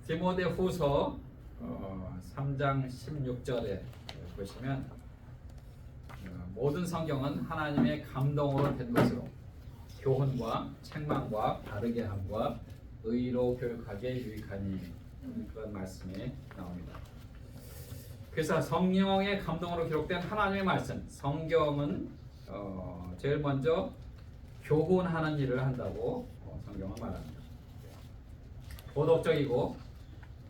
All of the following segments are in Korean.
디모데후서 3장 16절에 보시면 모든 성경은 하나님의 감동으로 된 것으로 교훈과 책망과 바르게 함과 의로 교육하게 유익하니 그런 말씀이 나옵니다. 그래서 성령의 감동으로 기록된 하나님의 말씀, 성경은 제일 먼저 교훈하는 일을 한다고 성경은 말합니다. 도덕적이고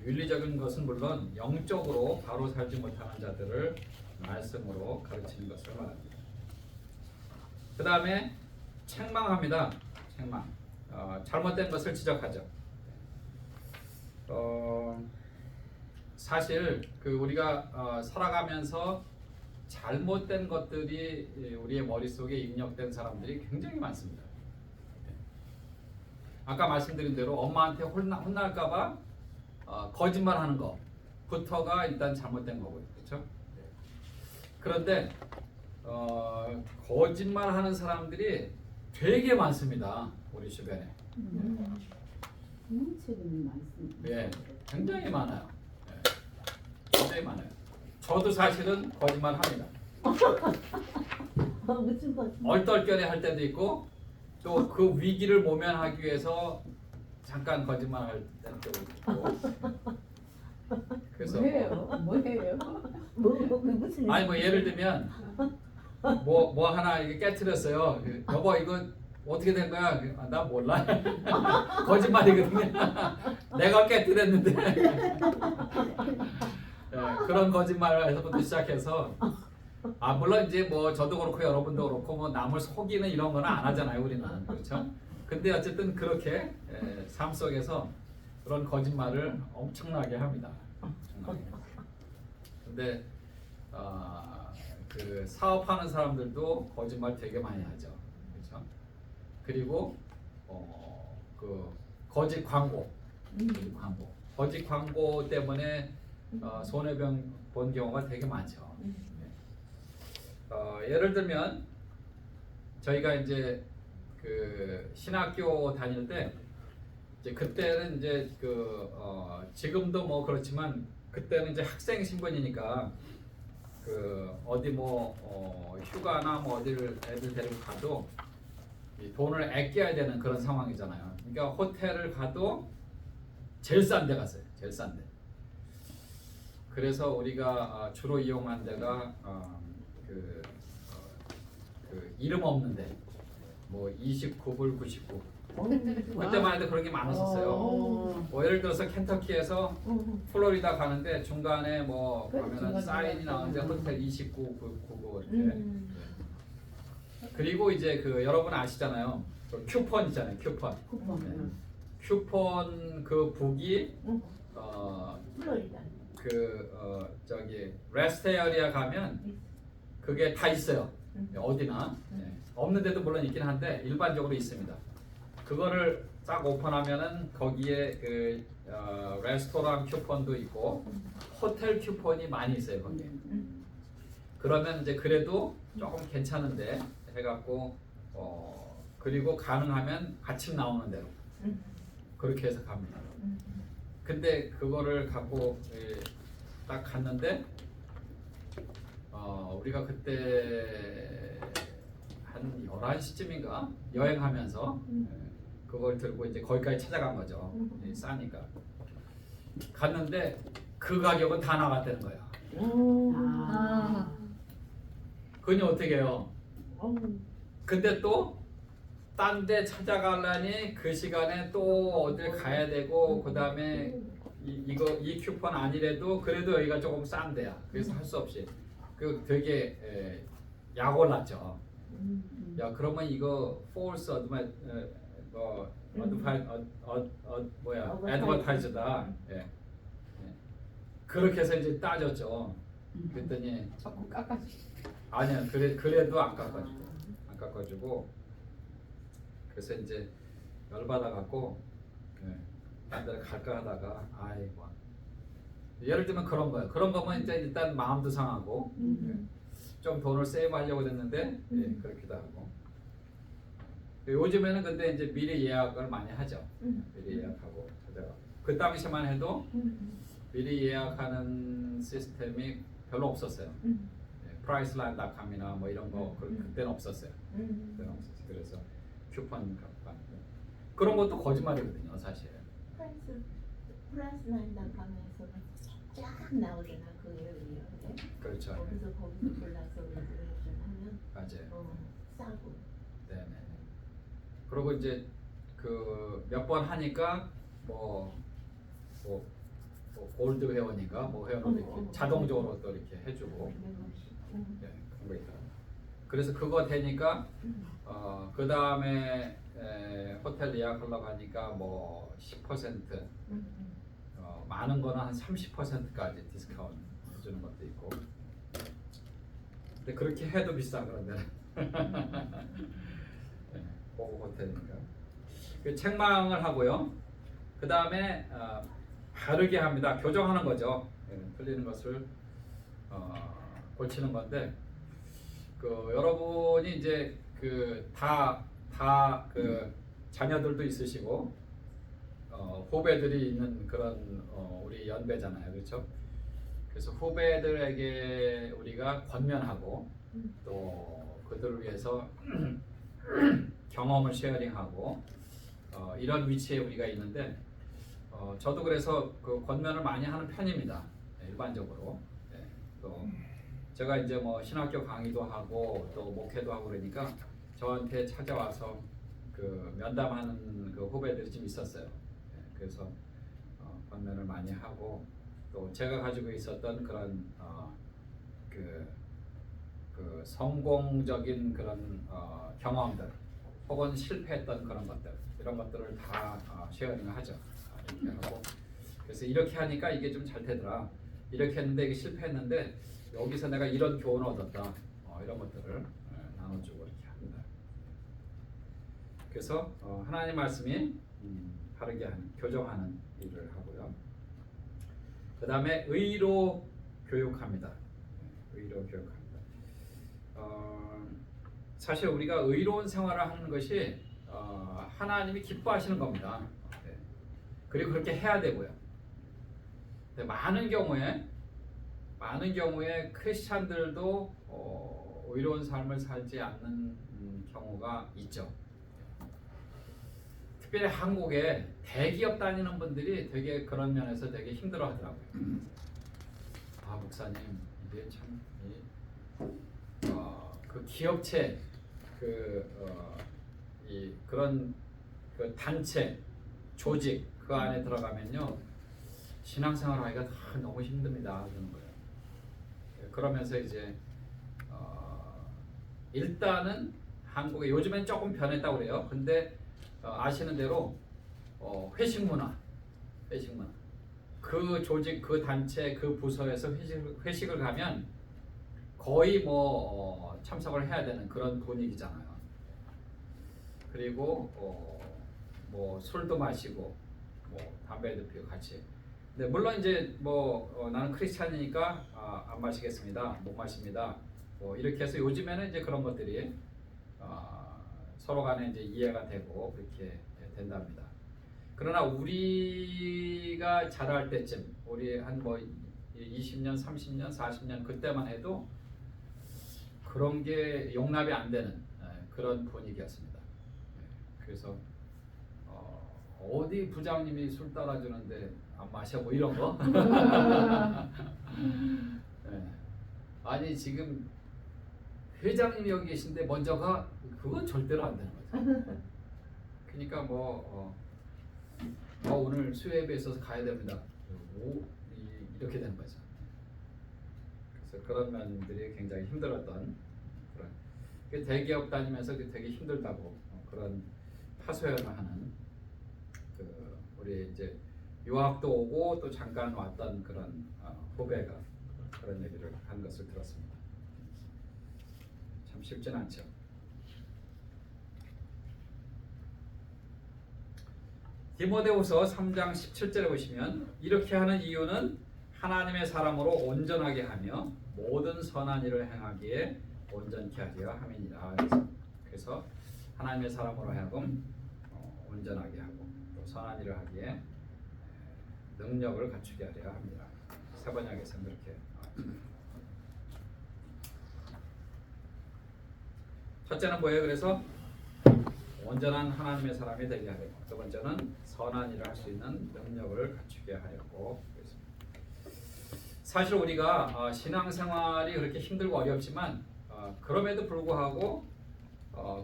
윤리적인 것은 물론 영적으로 바로 살지 못하는 자들을 말씀으로 가르치는 것을 말합니다. 그 다음에 책망합니다. 책망. 잘못된 것을 지적하죠. 사실 우리가 살아가면서 잘못된 것들이 우리의 머릿속에 입력된 사람들이 굉장히 많습니다. 아까 말씀드린 대로 엄마한테 혼날까봐 거짓말하는 것부터가 일단 잘못된 거고요, 그렇죠? 그런데 거짓말하는 사람들이 되게 많습니다, 우리 주변에. 책임이 많습니다. 네, 굉장히 많아요. 네, 굉장히 많아요. 저도 사실은 거짓말합니다. 무슨 거짓말? 얼떨결에 할 때도 있고 또 그 위기를 모면하기 위해서 잠깐 거짓말할 때도 있고. 그래서 뭐예요? 무슨 아니 뭐 예를 들면 뭐 하나 이게 깨트렸어요. 여보 이거 어떻게 된 거야? 나 몰라. 거짓말이거든요. 내가 깨트렸는데. 네, 그런 거짓말에서부터 시작해서 물론 이제 뭐 저도 그렇고 여러분도 그렇고 뭐 남을 속이는 이런 거는 안 하잖아요, 우리는. 그렇죠? 근데 어쨌든 그렇게 삶 속에서 그런 거짓말을 엄청나게 합니다. 근데 그 사업하는 사람들도 거짓말 되게 많이 하죠. 그렇죠? 그리고 그 거짓 광고, 거짓 광고 때문에 손해 본 경우가 되게 많죠. 예를 들면 저희가 이제 그 신학교 다닐 때 이제 그때는 이제 지금도 뭐 그렇지만 그때는 이제 학생 신분이니까 어디 뭐 휴가나 뭐 어디를 애들 데리고 가도 이 돈을 아껴야 되는 그런 상황이잖아요. 그러니까 호텔을 가도 제일 싼 데 갔어요. 제일 싼 데. 그래서 우리가 주로 이용한 데가 그 이름 없는데 뭐 29불 99 그때만 해도 그런 게 많았었어요. 뭐 예를 들어서 켄터키에서 플로리다 가는데 중간에 뭐 가면은 사인이 나오는데 호텔 29 99 이렇게. 그리고 이제 여러분 아시잖아요. 쿠폰 있잖아요. 쿠폰. 쿠폰 그 북이 플로리다. 저기 레스트 에어리아 가면 그게 다 있어요. 어디나. 없는 데도 물론 있긴 한데 일반적으로 있습니다. 그거를 딱 오픈하면은 거기에 레스토랑 쿠폰도 있고 호텔 쿠폰이 많이 있어요, 거기에. 그러면 이제 그래도 조금 괜찮은데 해갖고 그리고 가능하면 아침 나오는 대로 그렇게 해서 갑니다. 근데 그거를 갖고 딱 갔는데 우리가 그때 한 11시쯤인가 여행하면서 그걸 들고 이제 거기까지 찾아간 거죠. 싸니까 갔는데 그 가격은 다 나갔다는 거야. 그니 어떻게 해요? 근데 또 딴 데 찾아가려니 그 시간에 또 어딜 가야 되고 그 다음에 이 쿠폰 아니래도 그래도 여기가 조금 싼 데야. 그래서 할 수 없이 되게 약올랐죠. 야 그러면 이거 false advertise다. 예. 그렇게 해서 이제 따졌죠. 그랬더니 자꾸 깎아주. 아니야 그래도 안 깎아주고 그래서 이제 열받아 갖고 딴 데를 갈까 하다가 아이고 예를 들면 그런 거예요. 그런 거면 이제 일단 마음도 상하고 좀 돈을 세이브하려고 했는데 그렇기도 하고 요즘에는 근데 이제 미리 예약을 많이 하죠. 미리 예약하고 찾아가고 그 당시만 해도 미리 예약하는 시스템이 별로 없었어요. 프라이스라인닷컴이나 뭐 이런 거 그때는 없었어요. 그때는 없었어요. 그래서 쿠폰 받고 그런 것도 거짓말이거든요, 사실. 프랑스 라인닷컴에서는 쫙 나오잖아 그 여행이요. 그렇죠. 거기서 골라서 리저베이션 하면 맞아요. 싸고. 네네. 그리고 이제 그 몇 번 하니까 뭐 골드 회원인가 뭐 회원으로 이렇게 자동적으로 또 이렇게 해주고 네, 그런 거 있더라고요. 그래서 그거 되니까 그 다음에 호텔 예약하려고 하니까 뭐 10% 많은 거는 한 30%까지 디스카운트 해주는 것도 있고. 근데 그렇게 해도 비싸 그런데. 네, 고급 호텔이니까. 그 책망을 하고요. 그 다음에 바르게 합니다. 교정하는 거죠. 틀리는 것을 고치는 건데, 그 여러분이 이제 그 다 그 자녀들도 있으시고 후배들이 있는 그런 우리 연배잖아요, 그렇죠? 그래서 후배들에게 우리가 권면하고 또 그들을 위해서 경험을 쉐어링하고 이런 위치에 우리가 있는데 저도 그래서 그 권면을 많이 하는 편입니다. 일반적으로. 네, 또 제가 이제 뭐 신학교 강의도 하고 또 목회도 하고 그러니까 저한테 찾아와서 그 면담하는 그 후배들이 좀 있었어요. 네, 그래서 권면을 많이 하고 또 제가 가지고 있었던 그런 그 성공적인 그런 경험들 혹은 실패했던 그런 것들 이런 것들을 다 쉐어링을 하죠. 이렇게 하고 그래서 이렇게 하니까 이게 좀 잘 되더라. 이렇게 했는데 이게 실패했는데 여기서 내가 이런 교훈을 얻었다. 이런 것들을 나눠주고 이렇게 합니다. 그래서 하나님 말씀이 바르게 하는, 교정하는 일을 하고요. 그 다음에 의로 교육합니다. 의로 교육합니다. 사실 우리가 의로운 생활을 하는 것이 하나님이 기뻐하시는 겁니다. 네. 그리고 그렇게 해야 되고요. 근데 많은 경우에 크리스찬들도 의로운 삶을 살지 않는 경우가 있죠. 특별히 한국에 대기업 다니는 분들이 되게 그런 면에서 되게 힘들어하더라고요. 아 목사님 이게 참 그 기업체 그런 그 단체 조직 그 안에 들어가면요 신앙생활하기가 다 너무 힘듭니다 그러는 거예요. 그러면서 이제 일단은 한국에 요즘엔 조금 변했다고 그래요. 근데 아시는 대로 회식 문화 그 조직 그 단체 그 부서에서 회식을 가면 거의 뭐 참석을 해야 되는 그런 분위기잖아요. 그리고 뭐 술도 마시고 뭐 담배도 피우고 같이. 근데 물론 이제 뭐 나는 크리스찬이니까 안 마시겠습니다. 못 마십니다. 뭐 이렇게 해서 요즘에는 이제 그런 것들이 서로 간에 이제 이해가 되고 그렇게 된답니다. 그러나 우리가 자랄 때쯤 우리 한 뭐 20년, 30년, 40년 그때만 해도 그런 게 용납이 안 되는 그런 분위기였습니다. 그래서 어디 부장님이 술 따라주는데 안 마셔 뭐 이런 거. 네. 아니 지금 회장님이 여기 계신데 먼저 가 그건 절대로 안 되는 거죠. 그러니까 오늘 수요예배 있어서 가야 됩니다. 이렇게 되는 거죠. 그래서 그런 면들이 굉장히 힘들었던 그런 대기업 다니면서 되게 힘들다고 그런 하소연을 하는 우리 이제 유학도 오고 또 잠깐 왔던 그런 후배가 그런 얘기를 한 것을 들었습니다. 참 쉽진 않죠. 디모데후서 3장 17절에 보시면 이렇게 하는 이유는 하나님의 사람으로 온전하게 하며 모든 선한 일을 행하기에 온전케 하려 함이니라. 그래서 하나님의 사람으로 하여금 온전하게 하고 또 선한 일을 하기에 능력을 갖추게 하려 합니다. 세번역에서는 그렇게 나와요. 첫째는 뭐예요? 그래서 온전한 하나님의 사람이 되게 하려고. 두 번째는 선한 일을 할 수 있는 능력을 갖추게 하려고. 사실 우리가 신앙생활이 그렇게 힘들고 어렵지만 그럼에도 불구하고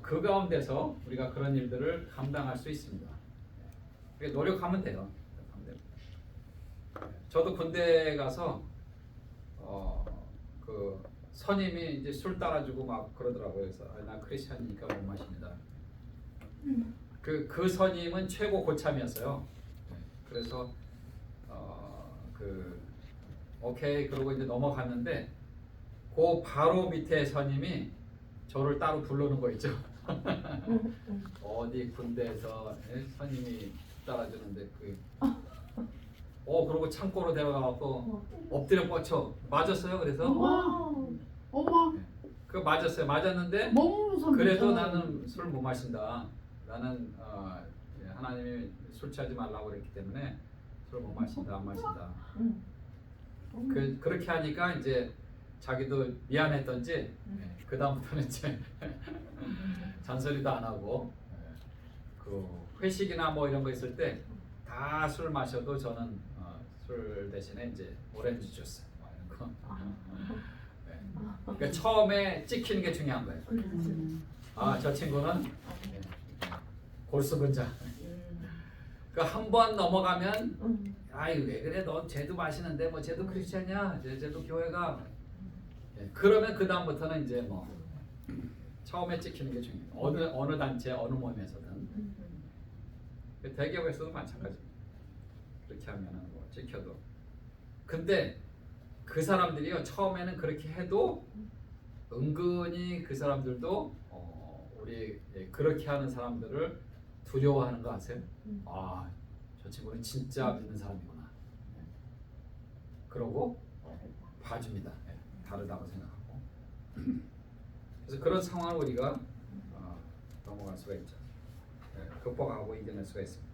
그 가운데서 우리가 그런 일들을 감당할 수 있습니다. 노력하면 돼요. 저도 군대 가서 그 선임이 이제 술 따라주고 막 그러더라고요. 그래서 나 크리스찬이니까 못 마십니다. 그 선임은 최고 고참이었어요. 그래서 오케이 그러고 이제 넘어갔는데 그 바로 밑에 선임이 저를 따로 부르는 거 있죠. 어디 군대에서 선임이 따라주는데 그러고 창고로 데려가갖고 엎드려 뻗쳐 맞았어요. 그래서 어머, 그 맞았어요. 맞았는데 너무 무섭다. 그래도 나는 술 못 마신다. 나는 하나님이 술 취하지 말라고 그랬기 때문에 술 못 마신다, 안 마신다. 그렇게 하니까 이제 자기도 미안했던지 그 다음부터는 이제 잔소리도 안 하고 그 회식이나 뭐 이런 거 있을 때 다 술 마셔도 저는 술 대신에 이제 오렌지 주스 뭐 이런 거. 그러니까 처음에 찍히는 게 중요한 거예요. 저 친구는 골수분자. 그 한 번 넘어가면 아이 왜 그래 너 쟤도 마시는데 뭐 쟤도 크리스찬이야 쟤도 교회가 그러면 그 다음부터는 이제 뭐 처음에 찍히는 게 중요해요. 어느 단체 어느 모임에서든 대기업에서도 마찬가지입니다. 그렇게 하면은 뭐 찍혀도 근데 그 사람들이요 처음에는 그렇게 해도 은근히 그 사람들도 우리 그렇게 하는 사람들을 두려워하는 거 아세요? 저 친구는 진짜 믿는 사람이구나. 그러고 봐줍니다. 다르다고 생각하고. 그래서 그런 상황을 우리가 넘어갈 수가 있죠. 극복하고 이겨낼 수가 있습니다.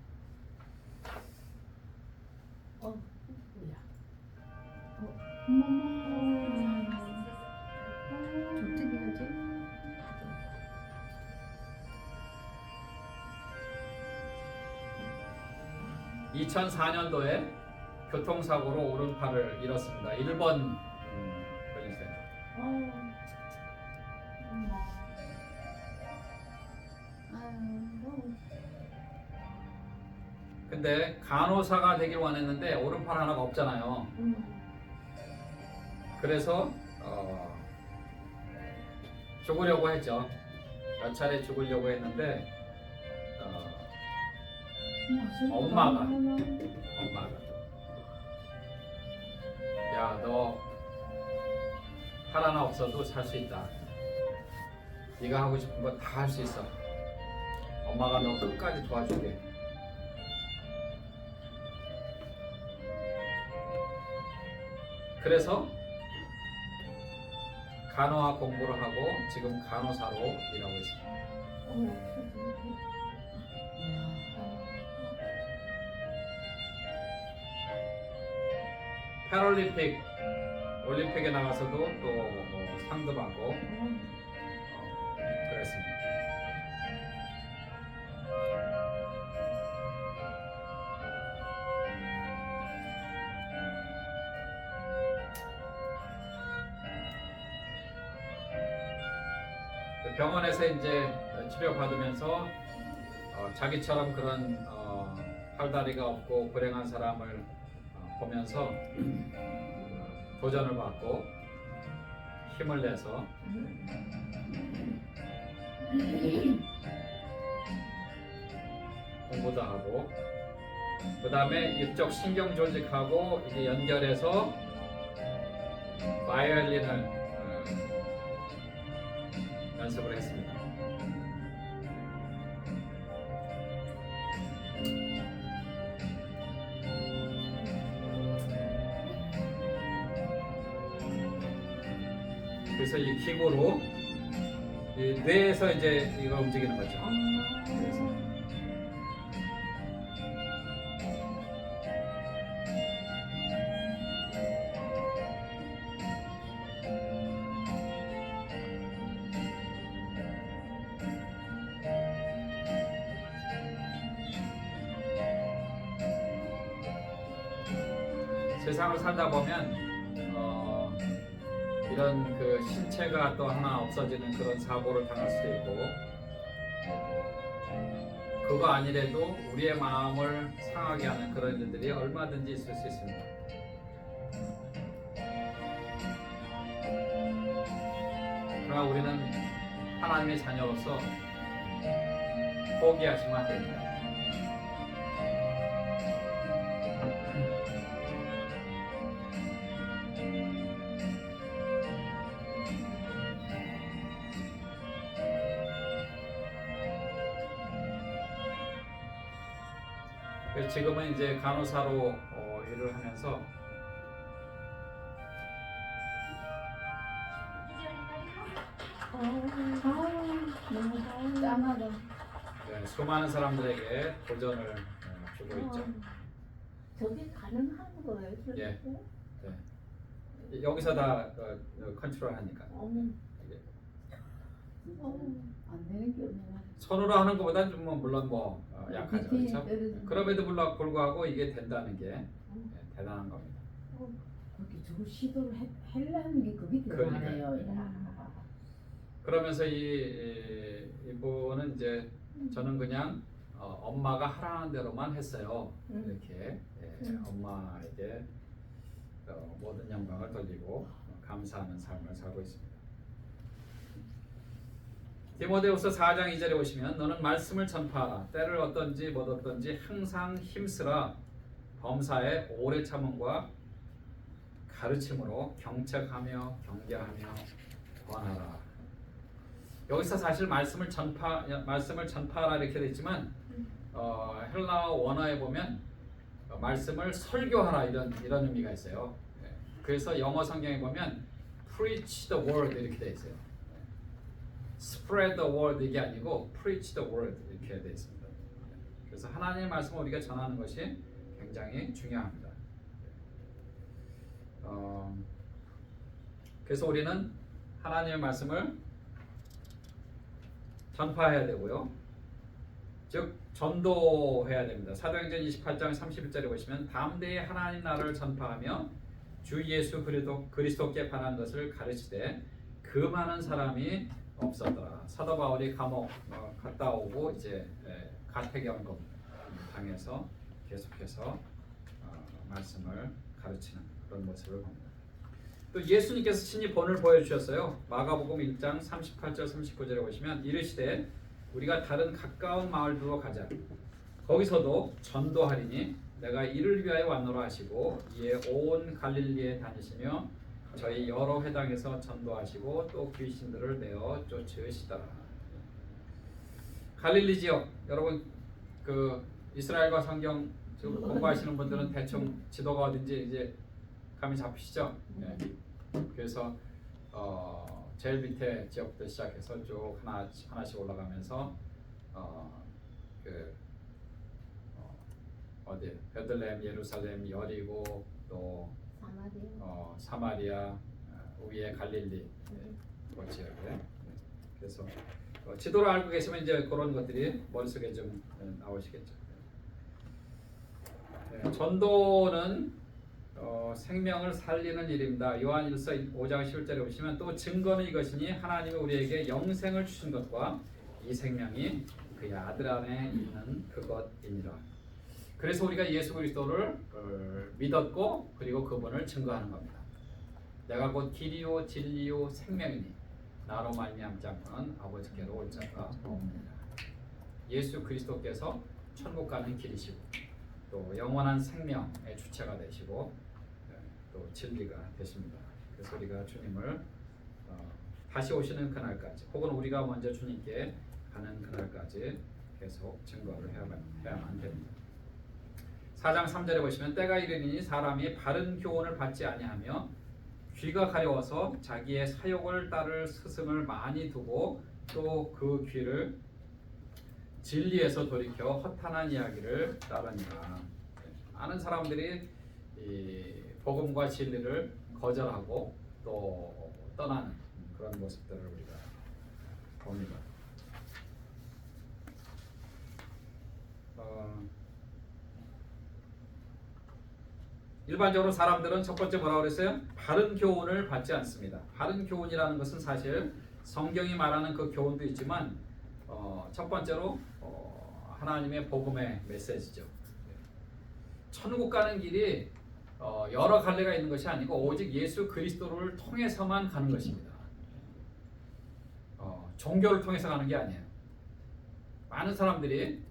어떻게 하지? 2004년도에 교통사고로 오른팔을 잃었습니다. 1번 걸렸어요. 근데 간호사가 되길 원했는데 오른팔 하나가 없잖아요. 그래서 죽으려고 했죠. 몇 차례 죽으려고 했는데 엄마가 야, 너 팔 하나 없어도 살 수 있다. 네가 하고 싶은 거 다 할 수 있어. 엄마가 너 끝까지 도와줄게. 그래서 간호학 공부를 하고 지금 간호사로 일하고 있습니다. 패럴림픽 올림픽에 나가서도 또 뭐 상도 받고 그랬습니다. 병원에서 이제 치료 받으면서 자기처럼 그런 팔다리가 없고 불행한 사람을 보면서 도전을 받고 힘을 내서 공부도 하고 그 다음에 이쪽 신경 조직하고 이제 연결해서 바이올린을 연습을 했습니다. 그래서 이 기구로 이 뇌에서 이제 이걸 움직이는 거죠. 그래서 세상을 살다 보면 이런 그 신체가 또 하나 없어지는 그런 사고를 당할 수도 있고 그거 아니래도 우리의 마음을 상하게 하는 그런 일들이 얼마든지 있을 수 있습니다. 그러나 우리는 하나님의 자녀로서 포기하시면 안 됩니다. 그래서 지금은 이제 간호사로 일을 하면서 너무 짠하다. 수많은 사람들에게 도전을 주고 있죠. 저게 가능한 거예요? 예. 여기서 다 컨트롤하니까 안 되는 게 없네. 손으로 하는 것보다 좀 물론 약하죠, 밑에 그렇죠? 떨어지는 그럼에도 불구하고 이게 된다는 게 대단한 겁니다. 그렇게 저거 시도를 하려는 게 그게 대단해요. 야. 그러면서 이분은 이제 저는 그냥 엄마가 하라는 대로만 했어요. 이렇게 엄마에게 모든 영광을 돌리고 감사하는 삶을 살고 있습니다. 디모데후서 4장 2절에 보시면 너는 말씀을 전파하라. 때를 어떤지 못 어떤지 항상 힘쓰라. 범사에 오래 참음과 가르침으로 경책하며 경계하며 권하라. 여기서 사실 말씀을 전파하라 이렇게 돼 있지만 헬라어 원어에 보면 말씀을 설교하라 이런 의미가 있어요. 그래서 영어 성경에 보면 preach the word 이렇게 돼 있어요. spread the word 이게 아니고 preach the word 이렇게 돼 있습니다. 그래서 하나님의 말씀을 우리가 전하는 것이 굉장히 중요합니다. 그래서 우리는 하나님의 말씀을 전파해야 되고요. 즉 전도해야 됩니다. 사도행전 28장 31절에 보시면 담대히 하나님 나라를 전파하며 주 예수 그리스도께 반한 것을 가르치되 그 많은 사람이 없었더라. 사도 바울이 감옥 갔다 오고 이제 가택연금 당해서 계속해서 말씀을 가르치는 그런 모습을 봅니다. 또 예수님께서 친히 본을 보여주셨어요. 마가복음 1장 38절 39절에 보시면 이르시되 우리가 다른 가까운 마을들로 가자. 거기서도 전도하리니 내가 이를 위하여 왔노라 하시고 이에 온 갈릴리에 다니시며 저희 여러 회당에서 전도하시고 또 귀신들을 내어 쫓으시더라. 갈릴리 지역 여러분 그 이스라엘과 성경 지금 공부하시는 분들은 대충 지도가 어딘지 이제 감이 잡히시죠? 네. 그래서 제일 밑에 지역부터 시작해서 쭉 하나씩 올라가면서 어디 베들레헴, 예루살렘, 여리고 또 사마리아 위에 갈릴리 그 지역에 그래서 지도를 알고 계시면 이제 그런 것들이 머릿속에 좀 나오시겠죠. 전도는 생명을 살리는 일입니다. 요한일서 5장 10절에 보시면 또 증거는 이것이니 하나님이 우리에게 영생을 주신 것과 이 생명이 그의 아들 안에 있는 그것이니라. 그래서 우리가 예수 그리스도를 믿었고 그리고 그분을 증거하는 겁니다. 내가 곧 길이요 진리요 생명이니 나로 말미암지 않고는 아버지께로 올 자가 없느니라. 예수 그리스도께서 천국 가는 길이시고 또 영원한 생명의 주체가 되시고 또 진리가 되십니다. 그래서 우리가 주님을 다시 오시는 그날까지 혹은 우리가 먼저 주님께 가는 그날까지 계속 증거를 해야만 됩니다. 4장 3절에 보시면 때가 이르니 사람이 바른 교훈을 받지 아니하며 귀가 가려워서 자기의 사욕을 따를 스승을 많이 두고 또 그 귀를 진리에서 돌이켜 허탄한 이야기를 따르니라. 많은 사람들이 이 복음과 진리를 거절하고 또 떠나는 그런 모습들을 우리가 봅니다. 일반적으로 사람들은 첫 번째 뭐라고 그랬어요? 바른 교훈을 받지 않습니다. 바른 교훈이라는 것은 사실 성경이 말하는 그 교훈도 있지만 첫 번째로 하나님의 복음의 메시지죠. 천국 가는 길이 여러 갈래가 있는 것이 아니고 오직 예수 그리스도를 통해서만 가는 것입니다. 종교를 통해서 가는 게 아니에요. 많은 사람들이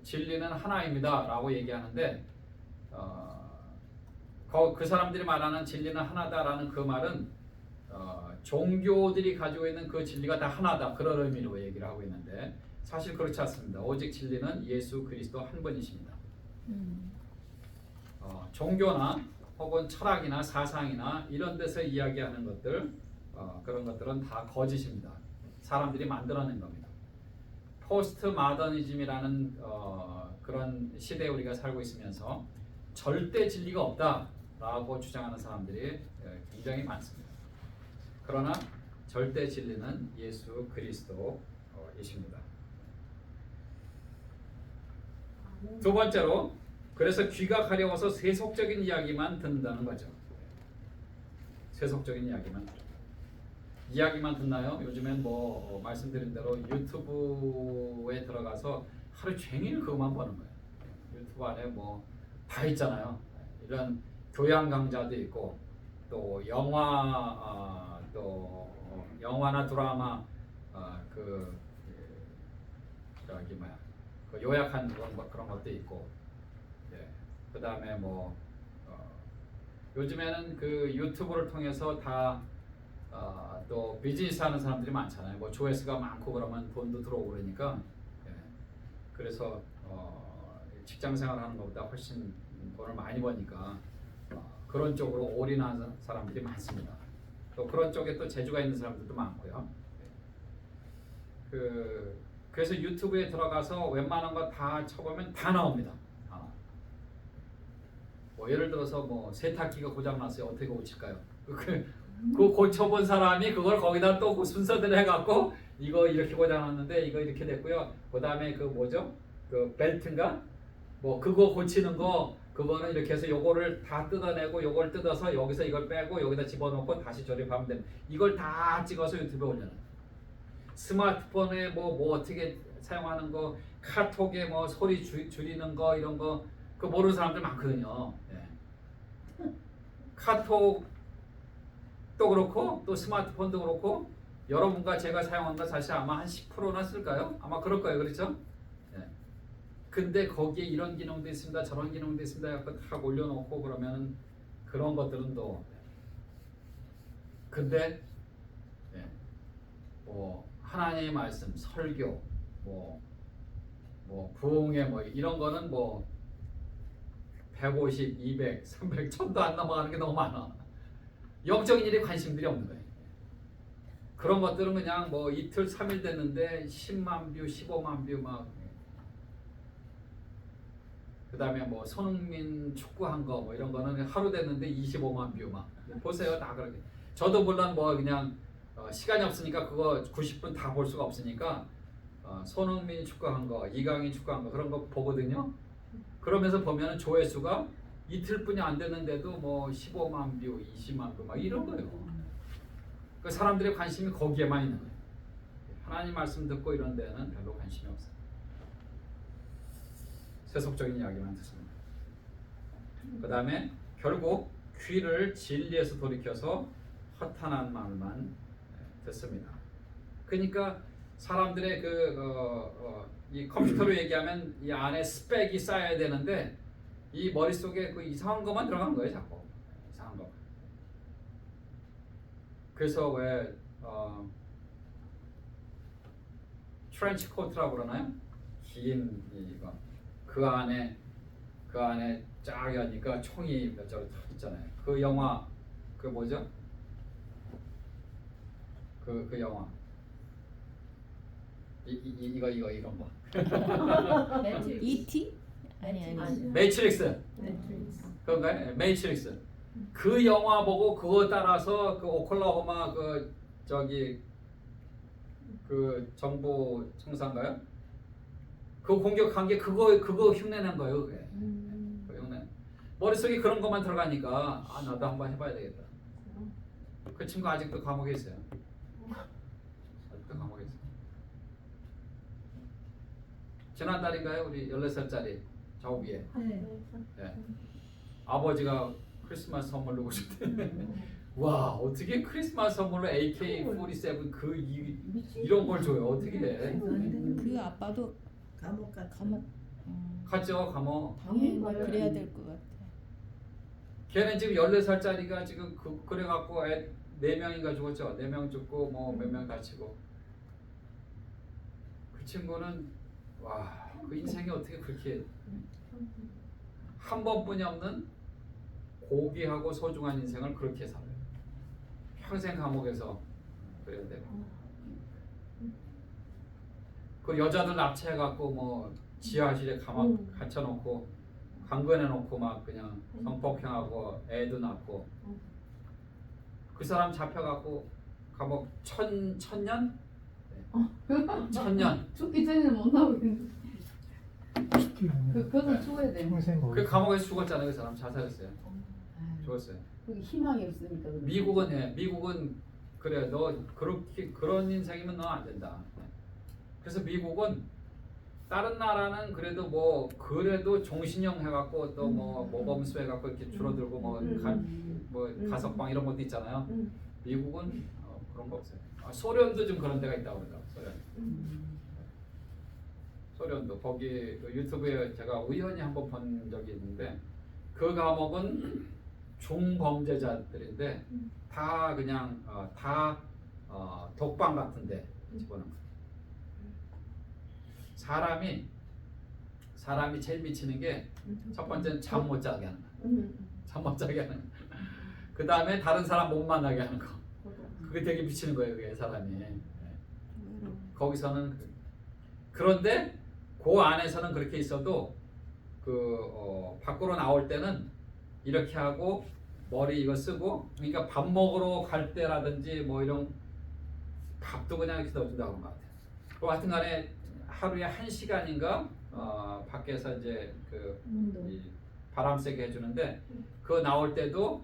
진리는 하나입니다 라고 얘기하는데 그 사람들이 말하는 진리는 하나다라는 그 말은 종교들이 가지고 있는 그 진리가 다 하나다 그런 의미로 얘기를 하고 있는데 사실 그렇지 않습니다. 오직 진리는 예수 그리스도 한 분이십니다. 종교나 혹은 철학이나 사상이나 이런 데서 이야기하는 것들 그런 것들은 다 거짓입니다. 사람들이 만들어낸 겁니다. 포스트 마더니즘이라는 그런 시대에 우리가 살고 있으면서 절대 진리가 없다라고 주장하는 사람들이 굉장히 많습니다. 그러나 절대 진리는 예수 그리스도이십니다. 두 번째로 그래서 귀가 가려워서 세속적인 이야기만 듣는다는 거죠. 세속적인 이야기만 듣나요? 요즘엔 뭐 말씀드린 대로 유튜브에 들어가서 하루 종일 그것만 보는 거예요. 유튜브 안에 뭐 다 있잖아요. 이런 교양 강좌도 있고 또 영화나 드라마 그 요약한 그런 것도 있고 그 다음에 요즘에는 그 유튜브를 통해서 다 또 비즈니스 하는 사람들이 많잖아요. 뭐 조회수가 많고 그러면 돈도 들어오고 그러니까 그래서 직장 생활하는 것보다 훨씬 돈을 많이 버니까 그런 쪽으로 올인하는 사람들이 많습니다. 또 그런 쪽에 또 재주가 있는 사람들도 많고요. 그래서 유튜브에 들어가서 웬만한 거 다 쳐보면 다 나옵니다. 뭐 예를 들어서 뭐 세탁기가 고장 났어요. 어떻게 고칠까요? 그 고쳐본 사람이 그걸 거기다 또 그 순서대로 해갖고 이거 이렇게 고장 났는데 이거 이렇게 됐고요. 그 다음에 그 뭐죠? 그 벨트인가? 뭐 그거 고치는 거 그거는 이렇게 해서 요거를 다 뜯어내고 요걸 뜯어서 여기서 이걸 빼고 여기다 집어넣고 다시 조립하면 됩니다. 이걸 다 찍어서 유튜브에 올려놔요. 스마트폰에 뭐 어떻게 사용하는 거, 카톡에 뭐 소리 줄이는 거 이런 거 그 모르는 사람들 많거든요. 카톡도 그렇고 또 스마트폰도 그렇고 여러분과 제가 사용한 거 사실 아마 한 10%나 쓸까요? 아마 그럴 거예요. 그렇죠? 근데 거기에 이런 기능도 있습니다. 저런 기능도 있습니다. 약간 다 올려놓고 그러면 그런 것들은 또 근데 뭐 하나님의 말씀, 설교, 뭐 부흥회 뭐 이런 거는 뭐 150, 200, 300, 1000도 안 넘어가는 게 너무 많아. 영적인 일에 관심들이 없는 거예요. 그런 것들은 그냥 뭐 이틀 3일 됐는데 10만 뷰, 15만 뷰 막. 그 다음에 뭐 손흥민 축구한 거 뭐 이런 거는 하루 됐는데 25만 뷰 막. 보세요, 다 그렇게. 저도 물론 뭐 그냥 시간이 없으니까 그거 90분 다 볼 수가 없으니까 손흥민 축구한 거, 이강인 축구한 거 그런 거 보거든요. 그러면서 보면 조회수가 이틀뿐이 안 됐는데도 뭐 15만 뷰, 20만 뷰 막 이런 거예요. 그 사람들의 관심이 거기에만 있는 거예요. 하나님 말씀 듣고 이런 데는 별로 관심이 없어요. 세속적인 이야기만 듣습니다. 그 다음에 결국 귀를 진리에서 돌이켜서 허탄한 말만 듣습니다. 그러니까 사람들의 이 컴퓨터로 얘기하면 이 안에 스펙이 쌓여야 되는데 이 머릿속에 그 이상한 것만 들어간 거예요. 자꾸 이상한 거. 그래서 왜 트렌치 코트라고 그러나요? 긴 이거 그 안에 쫙 여니까 총이 몇 자루 탁 있잖아요. 그 영화 그 뭐죠? 그 영화 이거 이런 거. E.T? 아니. 매트릭스. 그건가요? 매트릭스. 그 영화 보고 그거 따라서 그 오클라호마 그 정부 청사인가요? 그 공격한 게 그거 흉내낸 거예요. 그게. 그 흉내. 머릿속에 그런 것만 들어가니까 아 나도 한번 해봐야 되겠다. 그 친구 아직도 감옥에 있어요. 아직도 감옥에 있어요. 지난달인가요? 우리 14살짜리 저 위에 네. 아버지가 크리스마스 선물로 오셨대. 와 어떻게 크리스마스 선물로 AK-47 이런 걸 줘요? 어떻게 해? 그 아빠도 감옥 같은. 감옥 갔죠 감옥. 당연히 그래야 될 것 같아. 걔는 지금 14살짜리가 지금 그래갖고 애 4명인가 죽었죠. 4명 죽고 뭐 몇 명 다치고. 그 친구는 와 그 인생이 어떻게 그렇게 한 번뿐이 없는 고귀하고 소중한 인생을 그렇게 살아요. 평생 감옥에서 그래야 되고. 그 여자들 납치해갖고 뭐 지하실에 갇혀놓고 강간해놓고 막 그냥 성폭행하고 애도 낳고 그 사람 잡혀갖고 감옥 천년? 네. 천년. 죽기 전에는 못 나오겠는데. 그것은 죽어야 돼. 평생 그 감옥에서 죽었잖아요. 그 사람 자살했어요. 죽었어요. 그게 희망이 없으니까. 미국은 그래 너 그렇게 그런 인생이면 너 안 된다. 그래서 미국은 다른 나라는 그래도 뭐 그래도 종신형 해갖고 또 뭐 모범수 해갖고 이렇게 줄어들고 뭐 가석방 이런 것도 있잖아요. 미국은 그런 거 없어요. 소련도 좀 그런 데가 있다고 그러더라고. 소련도 거기 그 유튜브에 제가 우연히 한번 본 적이 있는데 그 감옥은 중범죄자들인데 다 그냥 독방 같은데 집어넣은 거예요. 사람이 제일 미치는 게 첫 번째는 잠 못 자게 하는 거. 잠 못 자게 하는 거. 그 다음에 다른 사람 못 만나게 하는 거. 그게 되게 미치는 거예요, 그게 사람이. 거기서는 그런데 그 안에서는 그렇게 있어도 밖으로 나올 때는 이렇게 하고 머리 이거 쓰고 그러니까 밥 먹으러 갈 때라든지 뭐 이런 밥도 그냥 이렇게 넣어준다고 하는 것 같아요. 그 하여튼간에 하루에 1시간인가 밖에서 이제 이 바람 쐬게 해주는데 그 나올 때도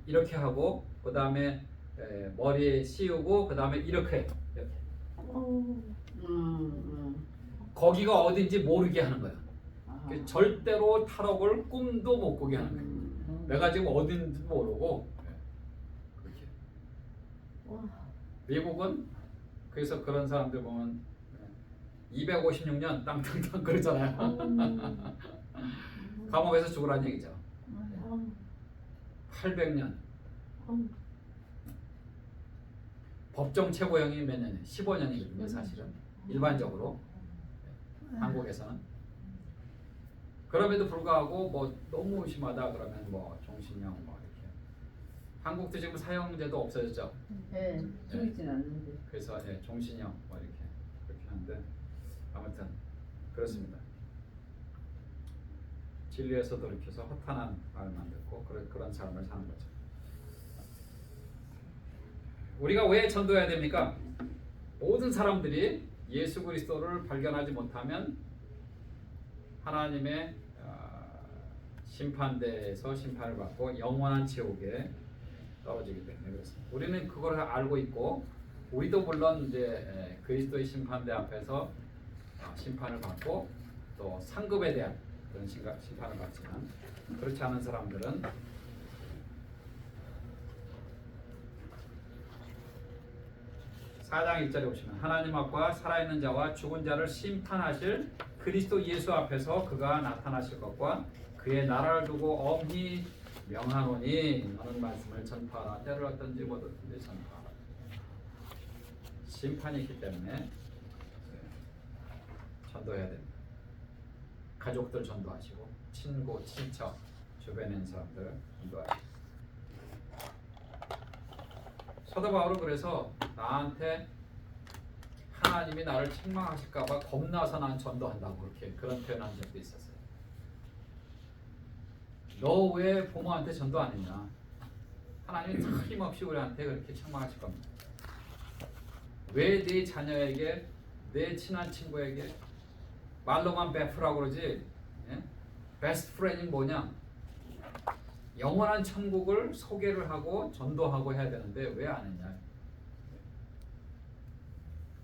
이렇게 하고 그 다음에 머리에 씌우고 그 다음에 이렇게 거기가 어딘지 모르게 하는 거야. 절대로 탈옥을 꿈도 못 꾸게 하는 거야. 내가 지금 어딘지 모르고 그렇게. 미국은 그래서 그런 사람들 보면 256년 땅땅땅 그러잖아요. 감옥에서 죽으라는 얘기죠. 800년. 법정 최고형이 몇 년이에요? 15년이거든요, 사실은. 일반적으로 한국에서는. 그럼에도 불구하고 뭐 너무 심하다 그러면 뭐 종신형 뭐 이렇게. 한국도 지금 사형제도 없어졌죠. 네, 죽이진 않는데. 그래서 종신형 뭐 이렇게 그렇게 하는데 아무튼 그렇습니다. 진리에서 돌이켜서 허탄한 말만 듣고 그런 삶을 사는 거죠. 우리가 왜 전도해야 됩니까? 모든 사람들이 예수 그리스도를 발견하지 못하면 하나님의 심판대에서 심판을 받고 영원한 지옥에 떨어지기 때문에 그렇습니다. 우리는 그걸 알고 있고 우리도 물론 이제 그리스도의 심판대 앞에서 심판을 받고 또 상급에 대한 그런 심판을 받지만 그렇지 않은 사람들은 4장 1절에 보시면 하나님 앞과 살아있는 자와 죽은 자를 심판하실 그리스도 예수 앞에서 그가 나타나실 것과 그의 나라를 두고 엄히 명하노니 하는 말씀을 전파하라. 때를 얻든지 못 얻든지 전파하라. 심판이 있기 때문에 전도해야 됩니다. 가족들 전도하시고 친구, 친척, 주변에 있는 사람들 전도하시고. 사도 바울은 그래서 나한테 하나님이 나를 책망하실까봐 겁나서 난 전도한다고 그런 표현한 적도 있었어요. 너 왜 부모한테 전도 안 했냐? 하나님이 틀림없이 우리한테 그렇게 책망하실 겁니다. 왜 네 자녀에게, 내 친한 친구에게 말로만 베푸라고 그러지? 예? 베스트 프렌드는 뭐냐? 영원한 천국을 소개를 하고 전도하고 해야 되는데 왜 안 했냐?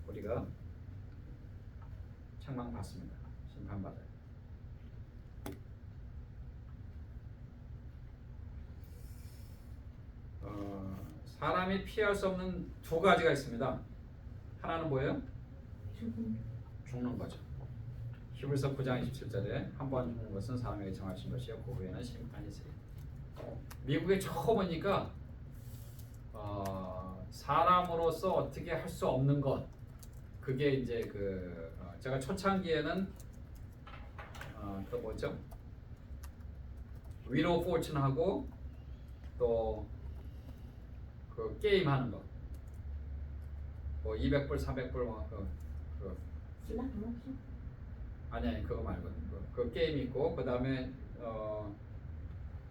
우리가 책망받습니다. 심판받아요. 사람이 피할 수 없는 두 가지가 있습니다. 하나는 뭐예요? 죽는 거죠. 히브리서 9장 27절에 한 번 죽는 것은 사람에게 정하신 것이요 그 후에는 심판이세요. 미국에 처음 오니까 사람으로서 어떻게 할 수 없는 것, 그게 이제 제가 초창기에는 또 뭐죠? 위로 포춘하고 또 그 게임 하는 거, 뭐 200불, 300불 뭐 아니 그거 말고 그 게임 있고 그 다음에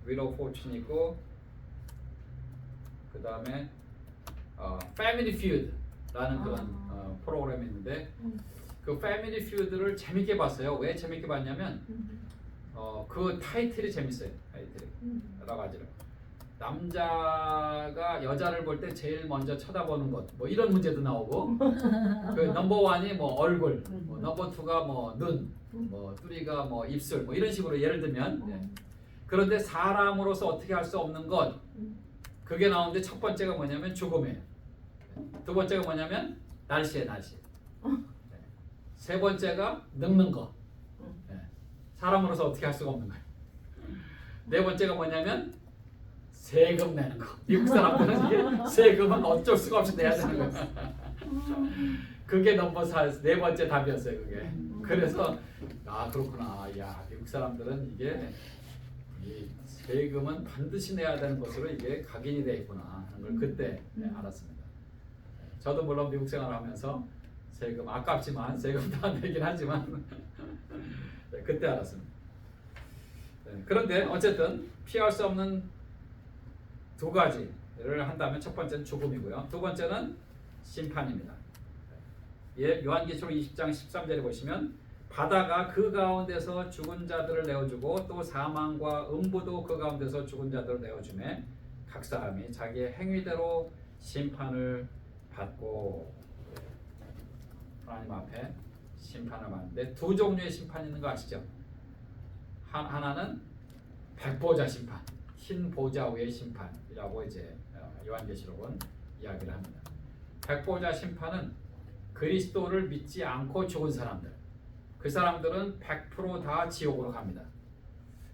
위로 포춘 있고 그 다음에 패밀리 퓨드라는 그런 프로그램이 있는데 그 패밀리 퓨드를 재밌게 봤어요. 왜 재밌게 봤냐면 그 타이틀이 재밌어요. 타이틀이 여러 가지로 남자가 여자를 볼 때 제일 먼저 쳐다보는 것, 뭐 이런 문제도 나오고 그 넘버 원이 뭐 얼굴, 뭐 넘버 투가 뭐 눈, 뭐 쓰리가 뭐 입술, 뭐 이런 식으로 예를 들면 그런데 사람으로서 어떻게 할 수 없는 것, 그게 나오는데 첫 번째가 뭐냐면 죽음이에요. 두 번째가 뭐냐면 날씨에 날씨. 세 번째가 늙는 거. 사람으로서 어떻게 할 수가 없는 거예요. 네 번째가 뭐냐면 세금 내는 거. 미국 사람들은 이게 세금은 어쩔 수가 없이 내야 되는 거예요. 그게 넘버 4, 네 번째 답이었어요. 그게. 그래서 그렇구나. 야, 미국 사람들은 이게 이 세금은 반드시 내야 되는 것으로 이게 각인이 되어 있구나 하는 걸 그때 알았습니다. 저도 물론 미국 생활하면서 세금 아깝지만 세금 다 내긴 하지만 그때 알았습니다. 그런데 어쨌든 피할 수 없는 두 가지를 한다면 첫 번째는 죽음이고요. 두 번째는 심판입니다. 요한계시록 20장 13절에 보시면 바다가 그 가운데서 죽은 자들을 내어주고 또 사망과 음부도 그 가운데서 죽은 자들을 내어주매 각 사람이 자기의 행위대로 심판을 받고 하나님 앞에 심판을 받는데 두 종류의 심판이 있는 거 아시죠? 하나는 백보자 심판, 흰 보좌 위의 심판이라고 이제 요한계시록은 이야기를 합니다. 백보자 심판은 그리스도를 믿지 않고 죽은 사람들, 그 사람들은 100% 다 지옥으로 갑니다.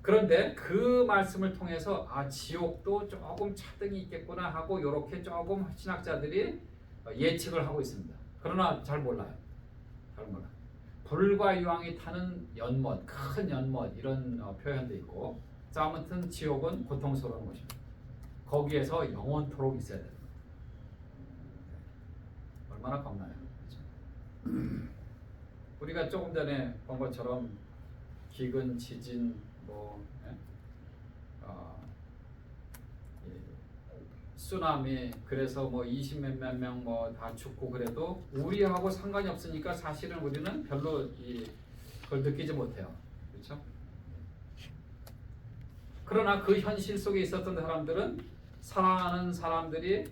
그런데 그 말씀을 통해서 지옥도 조금 차등이 있겠구나 하고 이렇게 조금 신학자들이 예측을 하고 있습니다. 그러나 잘 몰라요. 잘 몰라. 불과 유황이 타는 연못, 큰 연못 이런 표현도 있고, 아무튼 지옥은 고통스러운 곳입니다. 거기에서 영원토록 있어야 됩니다. 얼마나 겁나요? 그렇죠? 우리가 조금 전에 본 것처럼 기근, 지진, 쓰나미, 그래서 뭐 20몇몇 명 뭐 다 죽고 그래도 우리하고 상관이 없으니까 사실은 우리는 별로 그걸 느끼지 못해요. 그렇죠? 그러나 그 현실 속에 있었던 사람들은 사랑하는 사람들이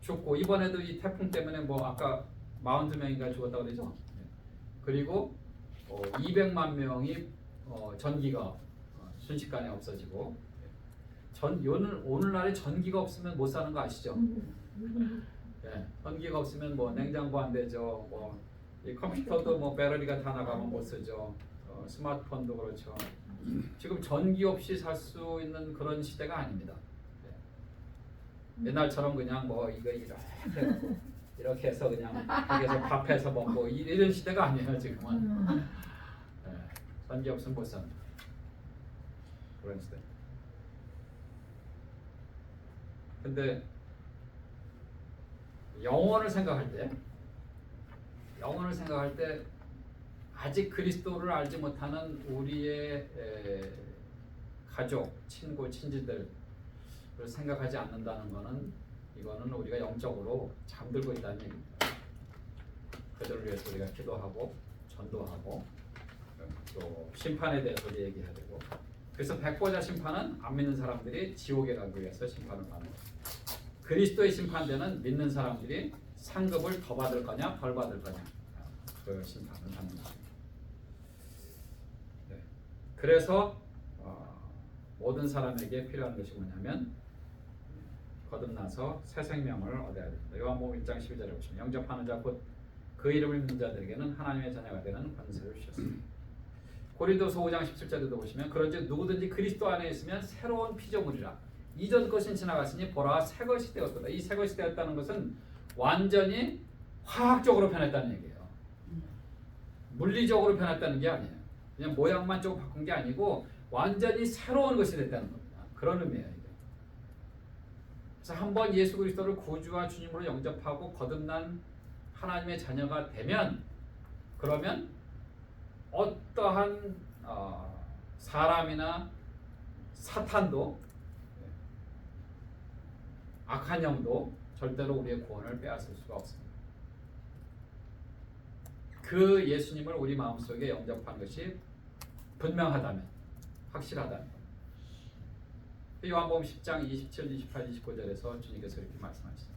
죽고, 이번에도 이 태풍 때문에 뭐 아까 42명인가 죽었다고 그러죠. 그리고 200만 명이 전기가 순식간에 없어지고, 오늘날에 전기가 없으면 못 사는 거 아시죠? 전기가 없으면 뭐 냉장고 안 되죠. 이 컴퓨터도 뭐 배터리가 다 나가면 못 쓰죠. 스마트폰도 그렇죠. 지금 전기 없이 살 수 있는 그런 시대가 아닙니다. 옛날처럼 그냥 뭐 이거 이렇게 해서 그냥 거기서 밥해서 먹고 이런 시대가 아니에요 지금은. 전기 없으면 못 삽니다. 그런 시대. 근데 영혼을 생각할 때 아직 그리스도를 알지 못하는 우리의 가족, 친구, 친지들을 생각하지 않는다는 것은, 이거는 우리가 영적으로 잠들고 있다는 얘기입니다. 그들을 위해서 우리가 기도하고 전도하고 또 심판에 대해서도 얘기해야 되고. 그래서 백보자 심판은 안 믿는 사람들이 지옥에 가기 위해서 심판을 받는 거예요. 그리스도의 심판대는 믿는 사람들이 상급을 더 받을 거냐 덜 받을 거냐 그 심판을 받는 거예요. 네. 그래서 모든 사람에게 필요한 것이 뭐냐면 거듭나서 새 생명을 얻어야 됩니다. 요한복음 1장 12절에 보시면 영접하는 자 곧 그 이름을 믿는 자들에게는 하나님의 자녀가 되는 권세를 주셨습니다. 고린도서 5장 17절에도 보시면 그런즉 누구든지 그리스도 안에 있으면 새로운 피조물이라 이전 것은 지나갔으니 보라 새 것이 되었도다. 이 새 것이 되었다는 것은 완전히 화학적으로 변했다는 얘기예요. 물리적으로 변했다는 게 아니에요. 그냥 모양만 좀 바꾼 게 아니고 완전히 새로운 것이 됐다는 겁니다. 그런 의미예요. 이게. 그래서 한번 예수 그리스도를 구주와 주님으로 영접하고 거듭난 하나님의 자녀가 되면 그러면 어떠한 사람이나 사탄도 악한 영도 절대로 우리의 구원을 빼앗을 수가 없습니다. 그 예수님을 우리 마음속에 영접한 것이 분명하다면, 확실하다면 요한복음 10장 27, 28, 29절에서 주님께서 이렇게 말씀하시죠.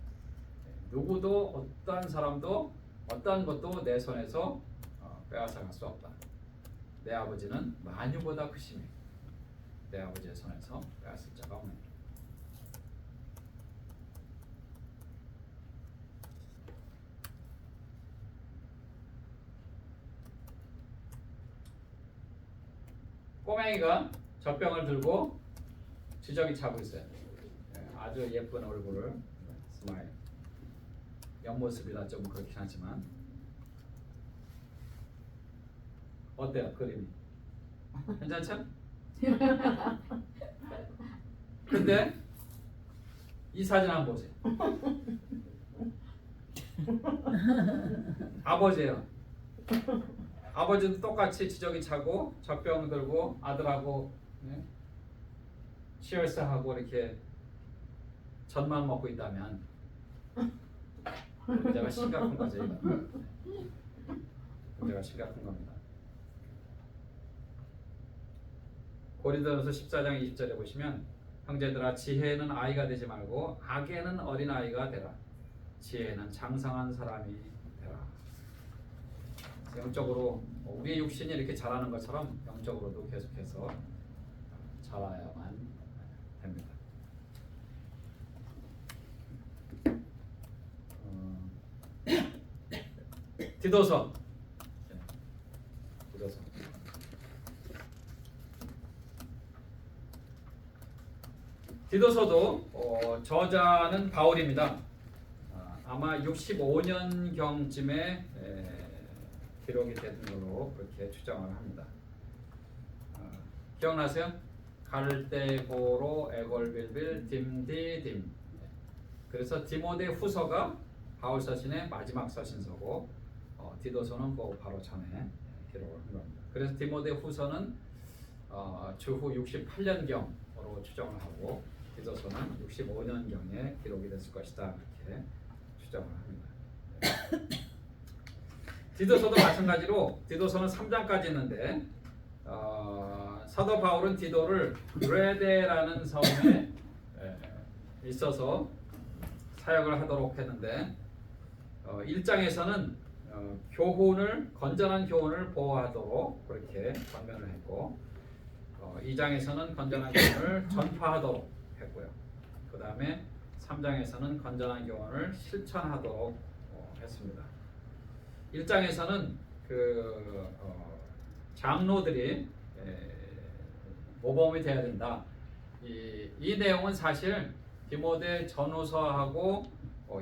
누구도 어떠한 사람도 어떠한 것도 내 손에서 빼앗아갈 수 없다. 내 아버지는 만유보다 크시니 내 아버지의 손에서 빼앗을 자가 없느니라. 꼬맹이가 젖병을 들고 지저귀 차고 있어요. 아주 예쁜 얼굴을 스마일. 옆모습이라 좀 그렇긴 하지만 어때요 그림이? 괜찮죠? 근데 이 사진 한번 보세요. 아버지예요. 아버지도 똑같이 지저귀 차고 젖병 들고 아들하고 치얼스하고 이렇게 젖만 먹고 있다면 문제가 심각한 거죠. 이거. 문제가 심각한 겁니다. 고린도전서 14장 20절에 보시면 형제들아 지혜에는 아이가 되지 말고 악에는 어린아이가 되라. 지혜에는 장성한 사람이 되라. 영적으로 우리의 육신이 이렇게 자라는 것처럼 영적으로도 계속해서 자라야만 됩니다. 디도서 디도서도 저자는 바울입니다. 아마 65년경쯤에 기록이 된 걸로 그렇게 추정을 합니다. 기억나세요? 갈대고로 에골빌빌 딤디딤. 그래서 디모데 후서가 바울 서신의 마지막 서신서고 디도서는 그 바로 전에 기록을 한 겁니다. 그래서 디모데 후서는 주후 68년경으로 추정을 하고 디도서는 65년경에 기록이 됐을 것이다 이렇게 추정을 합니다. 디도서도 마찬가지로 디도서는 3장까지 있는데 사도 바울은 디도를 그레데라는 섬에 있어서 사역을 하도록 했는데 1장에서는 건전한 교훈을 보호하도록 그렇게 권면을 했고 2장에서는 건전한 교훈을 전파하도록 했고요. 그 다음에 3장에서는 건전한 교훈을 실천하도록 했습니다. 1장에서는 장로들이 모범이 돼야 된다. 이 내용은 사실 디모데 전후서하고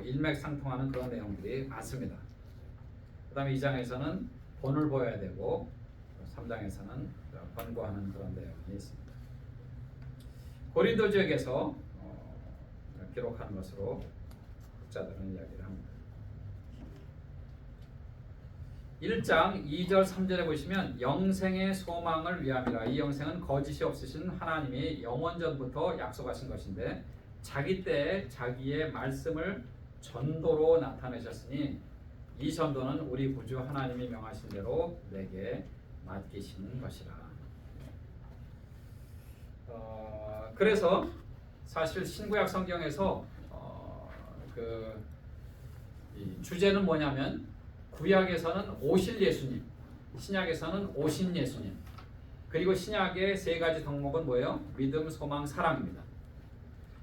일맥상통하는 그런 내용들이 많습니다. 그 다음에 2장에서는 본을 보여야 되고 3장에서는 권고하는 그런 내용이 있습니다. 고린도 지역에서 기록하는 것으로 학자들은 이야기를 합니다. 1장 2절 3절에 보시면 영생의 소망을 위함이라. 이 영생은 거짓이 없으신 하나님이 영원전부터 약속하신 것인데 자기 때에 자기의 말씀을 전도로 나타내셨으니 이 전도는 우리 구주 하나님이 명하신 대로 내게 맡기시는 것이라. 그래서 사실 신구약 성경에서 이 주제는 뭐냐면 구약에서는 오실 예수님, 신약에서는 오신 예수님, 그리고 신약의 세 가지 덕목은 뭐예요? 믿음, 소망, 사랑입니다.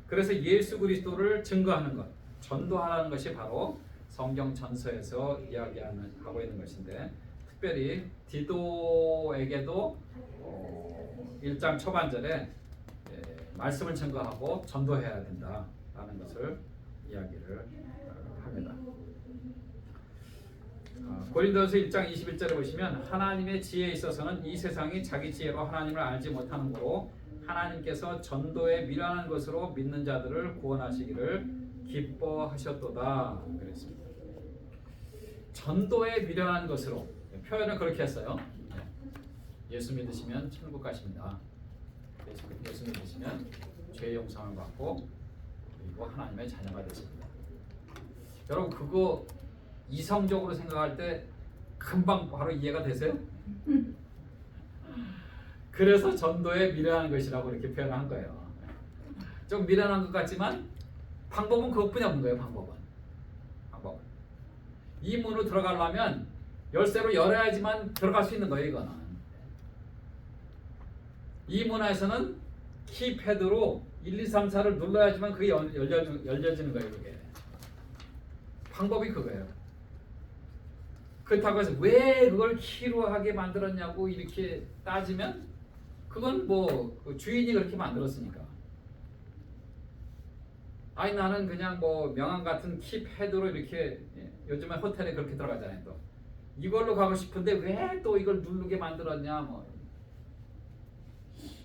그래서 예수 그리스도를 증거하는 것, 전도하는 것이 바로 성경 전서에서 이야기하고 있는 것인데, 특별히 디도에게도 1장 초반절에 말씀을 증거하고 전도해야 된다라는 것을 이야기를 합니다. 고린도서 1장 21절에 보시면 하나님의 지혜에 있어서는 이 세상이 자기 지혜로 하나님을 알지 못하는 거로 하나님께서 전도에 미련한 것으로 믿는 자들을 구원하시기를 기뻐하셨도다 그랬습니다. 전도에 미련한 것으로 표현을 그렇게 했어요. 예수 믿으시면 천국 가십니다. 예수 믿으시면 죄의 용서를 받고 그리고 하나님의 자녀가 되십니다. 여러분 그거 이성적으로 생각할 때 금방 바로 이해가 되세요? 그래서 전도에 미련한 것이라고 이렇게 표현한 거예요. 좀 미련한 것 같지만 방법은 그것뿐이 없는 거예요. 방법은 이 문으로 들어가려면 열쇠로 열어야지만 들어갈 수 있는 거예요. 이거는 이 문화에서는 키패드로 1, 2, 3, 4를 눌러야지만 그게 열려지는 거예요. 그게 방법이 그거예요. 그렇다고 해서 왜 그걸 키로 하게 만들었냐고 이렇게 따지면 그건 뭐 주인이 그렇게 만들었으니까. 아니 나는 그냥 뭐 명함 같은 키패드로 이렇게 요즘에 호텔에 그렇게 들어가잖아요. 또 이걸로 가고 싶은데 왜 또 이걸 누르게 만들었냐 뭐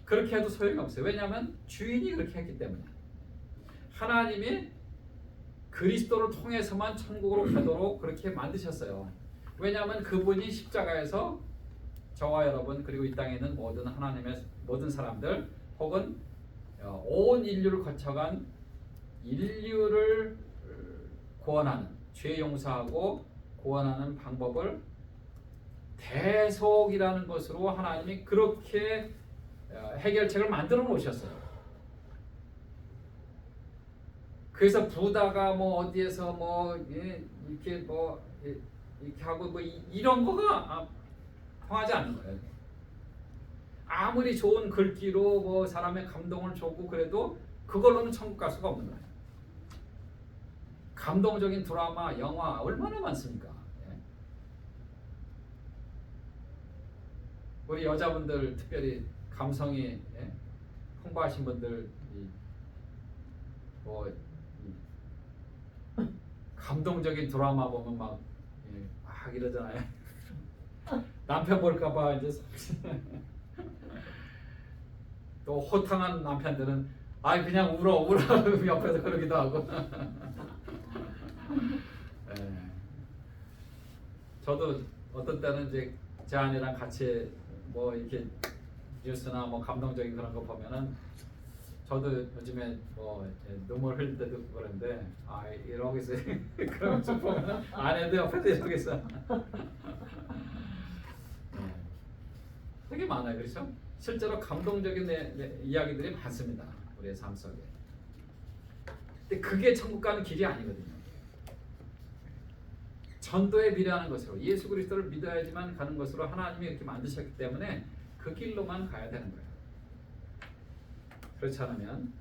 그렇게 해도 소용이 없어요. 왜냐하면 주인이 그렇게 했기 때문에. 하나님이 그리스도를 통해서만 천국으로 가도록 그렇게 만드셨어요. 왜냐하면 그분이 십자가에서 저와 여러분 그리고 이 땅에 있는 모든 하나님의 모든 사람들 혹은 온 인류를 거쳐간 인류를 구원하는 죄 용서하고 구원하는 방법을 대속이라는 것으로 하나님이 그렇게 해결책을 만들어 놓으셨어요. 그래서 부다가 뭐 어디에서 뭐 이렇게 뭐 이렇게 하고 뭐 이런 거가 통하지 않는 거예요. 아무리 좋은 글귀로 뭐 사람의 감동을 주고 그래도 그걸로는 천국 갈 수가 없는 거예요. 감동적인 드라마, 영화 얼마나 많습니까? 우리 여자분들 특별히 감성이 풍부하신 분들 뭐 감동적인 드라마 보면 막 이러잖아요. 남편 볼까봐 이제 또 호탕한 남편들은 그냥 울어 옆에서 그러기도 하고. 저도 어떤 때는 이제 제 아내랑 같이 뭐 이렇게 뉴스나 뭐 감동적인 그런 거 보면은 저도 요즘에 뭐 눈물 흘릴 때도 그런데 이러고 있어요. 그런 좀 보면 아내도 옆에서 이러고 있어. 되게 많아요, 그렇죠? 실제로 감동적인 이야기들이 많습니다, 우리의 삶 속에. 근데 그게 천국 가는 길이 아니거든요. 전도에 미련한 것으로 예수 그리스도를 믿어야지만 가는 것으로 하나님이 이렇게 만드셨기 때문에 그 길로만 가야 되는 거예요. 그렇지 않으면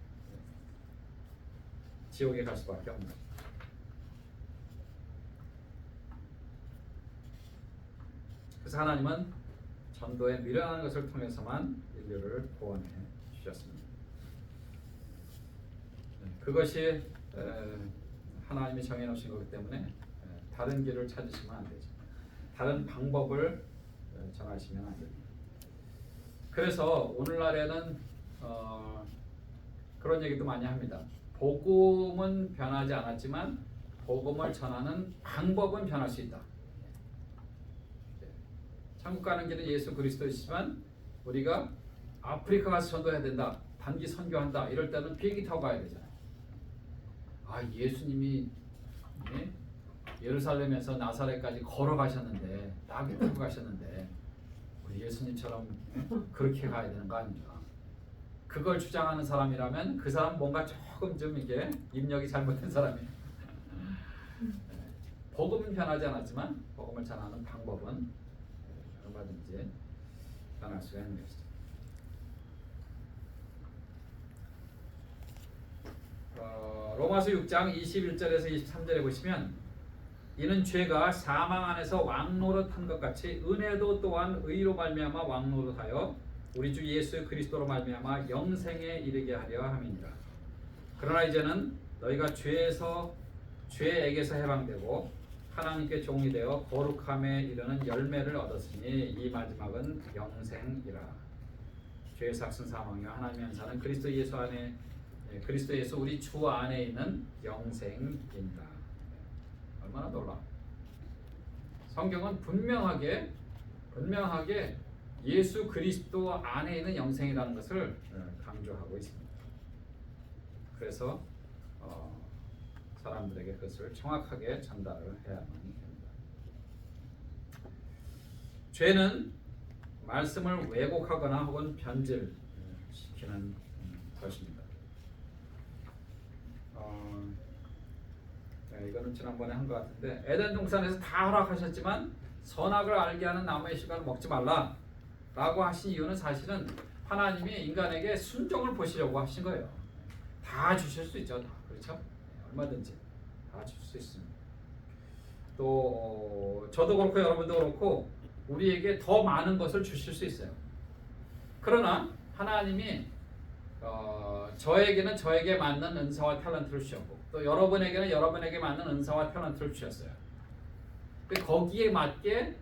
지옥에 갈 수밖에 없는 거예요. 그래서 하나님은 전도에 미련한 것을 통해서만 인류를 구원해 주셨습니다. 그것이 하나님이 정해놓으신 거기 때문에 다른 길을 찾으시면 안 되죠. 다른 방법을 정하시면 안 됩니다. 그래서 오늘날에는 그런 얘기도 많이 합니다. 복음은 변하지 않았지만 복음을 전하는 방법은 변할 수 있다. 천국 가는 길은 예수 그리스도이지만 우리가 아프리카 가서 전도해야 된다, 단기 선교한다 이럴 때는 비행기 타고 가야 되잖아요. 예수님이 예루살렘에서 나사렛까지 걸어가셨는데 낙이 타고 가셨는데 우리 예수님처럼 그렇게 가야 되는 거 아닌가? 그걸 주장하는 사람이라면 그 사람 뭔가 조금 좀 이게 입력이 잘못된 사람이에요. 복음은 변하지 않았지만 복음을 전하는 방법은 얼마든지 변할 수가 있는 것이죠. 로마서 6장 21절에서 23절에 보시면 이는 죄가 사망 안에서 왕노릇한 것 같이 은혜도 또한 의로 말미암아 왕노릇하여 우리 주 예수 그리스도로 말미암아 영생에 이르게 하려 함이니라. 그러나 이제는 너희가 죄에게서 해방되고 하나님께 종이 되어 거룩함에 이르는 열매를 얻었으니 이 마지막은 영생이라. 죄의 삭은 사망이요 하나님의 은사는 그리스도 예수 안에 그리스도 예수 우리 주 안에 있는 영생입니다. 얼마나 놀라. 성경은 분명하게 예수 그리스도 안에 있는 영생이라는 것을 강조하고 있습니다. 그래서 사람들에게 그것을 정확하게 전달을 해야만 됩니다. 죄는 말씀을 왜곡하거나 혹은 변질시키는 것입니다. 이거는 지난번에 한 것 같은데 에덴 동산에서 다 허락하셨지만 선악을 알게 하는 나무의 실과를 먹지 말라 라고 하신 이유는 사실은 하나님이 인간에게 순종을 보시려고 하신 거예요. 다 주실 수 있죠. 다. 그렇죠? 얼마든지 다 줄 수 있습니다. 또 저도 그렇고 여러분도 그렇고 우리에게 더 많은 것을 주실 수 있어요. 그러나 하나님이 저에게는 저에게 맞는 은사와 탤런트를 주셨고 또 여러분에게는 여러분에게 맞는 은사와 탤런트를 주셨어요. 거기에 맞게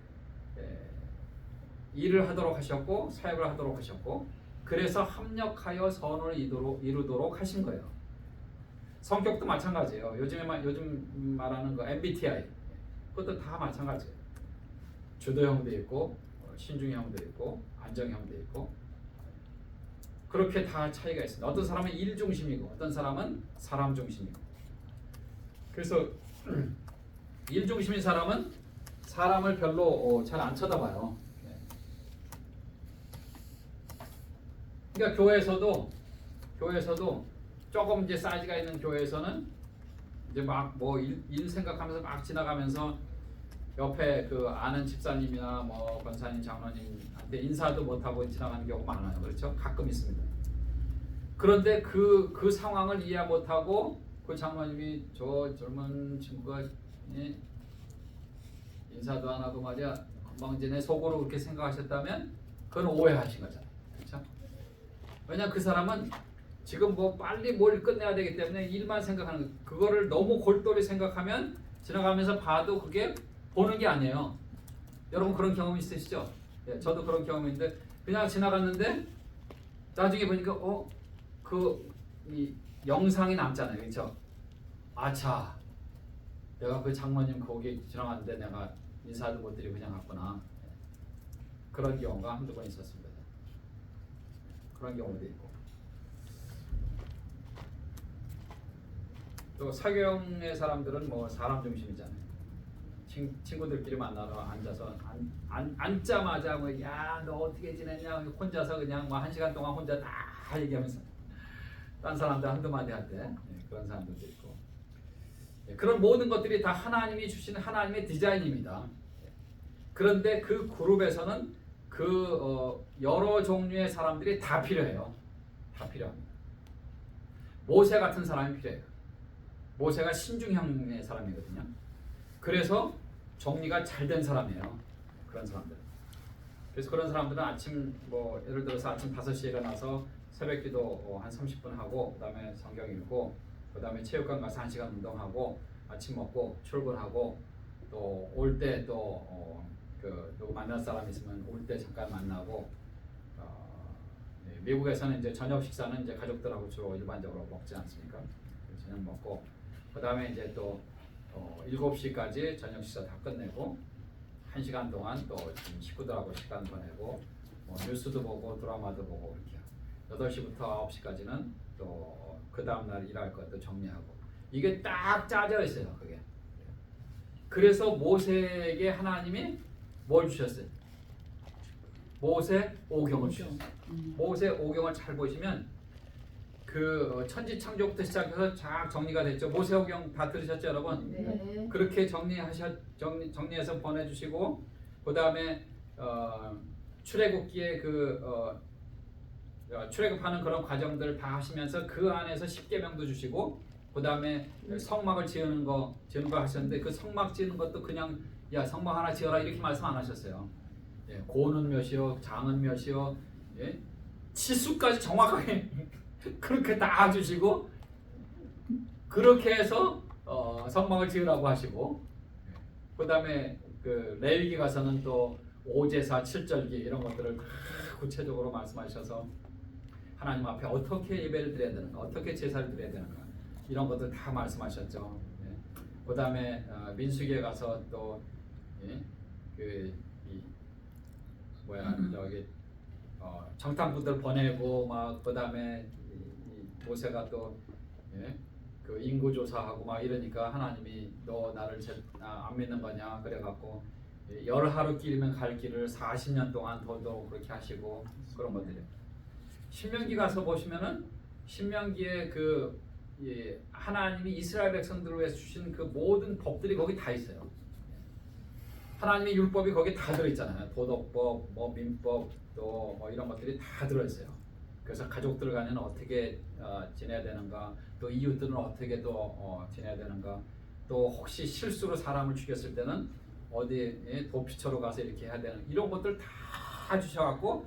일을 하도록 하셨고 사역을 하도록 하셨고 그래서 합력하여 선을 이루도록 하신 거예요. 성격도 마찬가지예요. 요즘 말하는 거 MBTI 그것도 다 마찬가지예요. 주도형도 있고 신중형도 있고 안정형도 있고 그렇게 다 차이가 있습니다. 어떤 사람은 일 중심이고 어떤 사람은 사람 중심이고 그래서 일 중심인 사람은 사람을 별로 잘 안 쳐다봐요. 그러니까 교회에서도 조금 이제 사이즈가 있는 교회에서는 이제 막 뭐 일 생각하면서 막 지나가면서 옆에 그 아는 집사님이나 뭐 권사님, 장로님한테 인사도 못하고 지나가는 경우가 많아요. 그렇죠? 가끔 있습니다. 그런데 그 상황을 이해 못하고 그 장로님이 저 젊은 친구가 인사도 안 하고 말이야 건방지네 속으로 그렇게 생각하셨다면 그건 오해하신 거잖아요. 그렇죠? 왜냐하면 그 사람은 지금 뭐 빨리 뭘 끝내야 되기 때문에 일만 생각하는 거예요. 그거를 너무 골똘히 생각하면 지나가면서 봐도 그게 보는 게 아니에요. 여러분 그런 경험 있으시죠? 예, 저도 그런 경험인데 그냥 지나갔는데 나중에 보니까 이 영상이 남잖아요. 그렇죠? 아차 내가 그 장모님 거기 지나갔는데 내가 인사도 못 드리고 그냥 갔구나. 그런 경우가 한두 번 있었습니다. 그런 경우도 있고 또 사경의 사람들은 뭐 사람 중심이잖아요. 친구들끼리 만나러 앉아서 앉자마자 뭐 야 너 어떻게 지냈냐 혼자서 그냥 뭐 1시간 동안 혼자 다 얘기하면서 딴 사람들 한두 마디 할 때 그런 사람들도 있고 그런 모든 것들이 다 하나님이 주신 하나님의 디자인입니다. 그런데 그 그룹에서는 여러 종류의 사람들이 다 필요해요. 다 필요합니다. 모세 같은 사람이 필요해요. 모세가 신중형의 사람이거든요. 그래서 정리가 잘 된 사람이에요. 그런 사람들. 그래서 그런 사람들은 아침 뭐 예를 들어서 아침 5시에 일어나서 새벽기도 한 30분 하고 그다음에 성경 읽고 그다음에 체육관 가서 1시간 운동하고 아침 먹고 출근하고 또 올 때 또 누구 만날 사람 있으면 올 때 잠깐 만나고 미국에서는 이제 저녁 식사는 이제 가족들하고 주로 일반적으로 먹지 않습니까? 저녁 먹고 그다음에 이제 또 7시까지 저녁 식사 다 끝내고 1시간 동안 또 식구들하고 시간 보내고 뭐 뉴스도 보고 드라마도 보고 이렇게 8시부터 9시까지는 또 그 다음날 일할 것도 정리하고 이게 딱 짜져 있어요. 그게. 그래서 모세에게 하나님이 뭘 주셨어요? 모세 오경을 주셨어요. 음. 모세 오경을 잘 보시면 그 천지창조부터 시작해서 쫙 정리가 됐죠. 모세 오경 다 들으셨죠, 여러분? 네. 그렇게 정리해서 보내주시고 그 다음에 출애굽기에 출애굽하는 그런 과정들 다 하시면서 그 안에서 십계명도 주시고 그 다음에 성막을 지은 거 하셨는데 그 성막 지는 것도 그냥 야 성막 하나 지어라 이렇게 말씀 안 하셨어요. 예, 고는 몇이요, 장은 몇이요, 예? 치수까지 정확하게 그렇게 다 주시고 그렇게 해서 성막을 지으라고 하시고 그 다음에 그 레위기 가서는 또 오제사, 칠절기 이런 것들을 다 구체적으로 말씀하셔서 하나님 앞에 어떻게 예배를 드려야 되는가, 어떻게 제사를 드려야 되는가 이런 것들 다 말씀하셨죠. 예. 그 다음에 민수기에 가서 또 저기 정탐꾼들 보내고 막 그 다음에 모세가 또 그 인구 조사하고 막 이러니까 하나님이 너 나를 안 믿는 거냐 그래갖고 10하루길이면 갈 길을 40년 동안 더더욱 그렇게 하시고 그런 것들이. 신명기 가서 보시면은 신명기에 하나님이 이스라엘 백성들을 위해서 주신 그 모든 법들이 거기 다 있어요. 하나님의 율법이 거기 다 들어있잖아요. 도덕법, 뭐 민법, 또 뭐 이런 것들이 다 들어있어요. 그래서 가족들 간에는 어떻게 지내야 되는가, 또 이웃들은 어떻게 또 지내야 되는가, 또 혹시 실수로 사람을 죽였을 때는 어디 도피처로 가서 이렇게 해야 되는 이런 것들 다 주셔갖고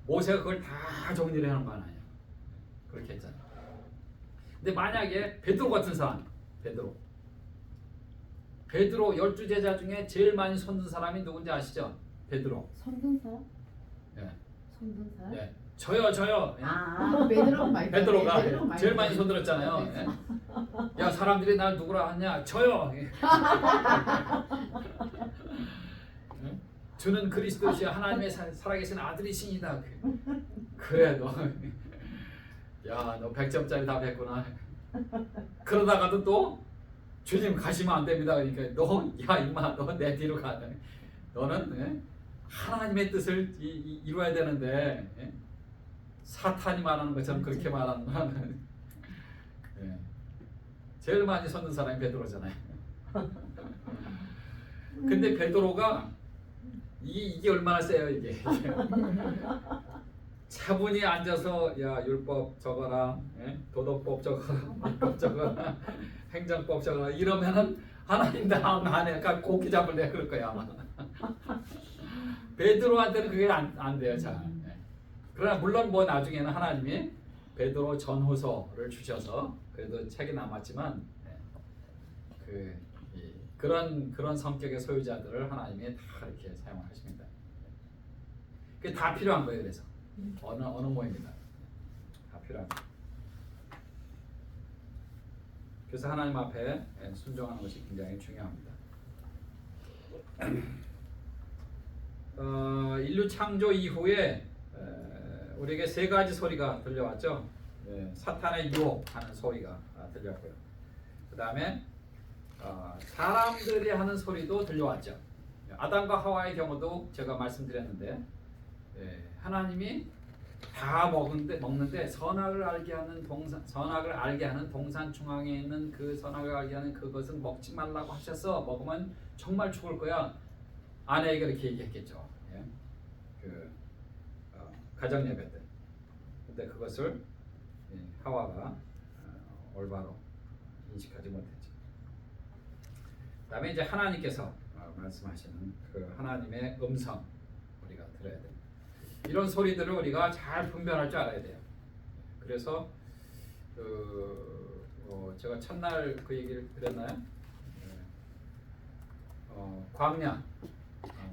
모세가 그걸 다 정리를 해놓은 거 아니에요. 그렇게 했잖아요. 근데 만약에 베드로 같은 사람, 베드로 12제자 중에 제일 많이 손든 사람이 누군지 아시죠? 베드로. 선둔사? 예. 선둔사? 예. 저요. 예. 베드로가 제일 많이 손들었잖아요. 예. 야 사람들이 날 누구라 하냐? 저요. 예. 주는 그리스도시여 하나님의 살아계신 아들이시니다. 그래 너. 야 너 100점짜리 다 뱉구나. 그러다가도 또 주님 가시면 안 됩니다. 그러니까 야 임마 너 내 뒤로 가. 너는 하나님의 뜻을 이루어야 되는데 사탄이 말하는 것처럼 그렇게 말하는 거는 제일 많이 섰는 사람이 베드로잖아요. 근데 베드로가 이게 얼마나 세요 이게. 차분히 앉아서 야 율법 적어라, 도덕법 적어라, 민법 적어라, 행정법 적어라 이러면은 하나님 다음 안에 고기 잡을 내 그럴 거야 아마. 베드로한테는 그게 안 돼요 잘. 그러나 물론 뭐 나중에는 하나님이 베드로 전후서를 주셔서 그래도 책이 남았지만 그런 성격의 소유자들을 하나님이 다 이렇게 사용하십니다. 그게 다 필요한 거예요. 그래서 어느 모입니다. 다 필요합니다. 그래서 하나님 앞에 순종하는 것이 굉장히 중요합니다. 인류 창조 이후에 우리에게 세 가지 소리가 들려왔죠. 사탄의 유혹하는 소리가 들렸고요. 그 다음에 사람들이 하는 소리도 들려왔죠. 아담과 하와의 경우도 제가 말씀드렸는데 하나님이 다 먹는데 선악을 알게 하는 동산 중앙에 있는 그 선악을 알게 하는 그것은 먹지 말라고 하셔서 먹으면 정말 죽을 거야. 아내에게 이렇게 얘기했겠죠. 가정 예배 때. 근데 그것을 하와가 올바로 인식하지 못했죠. 그다음에 이제 하나님께서 말씀하시는 그 하나님의 음성 우리가 들어야 돼요. 이런 소리들을 우리가 잘 분별할 줄 알아야 돼요. 그래서 제가 첫날 그 얘기를 드렸나요? 광야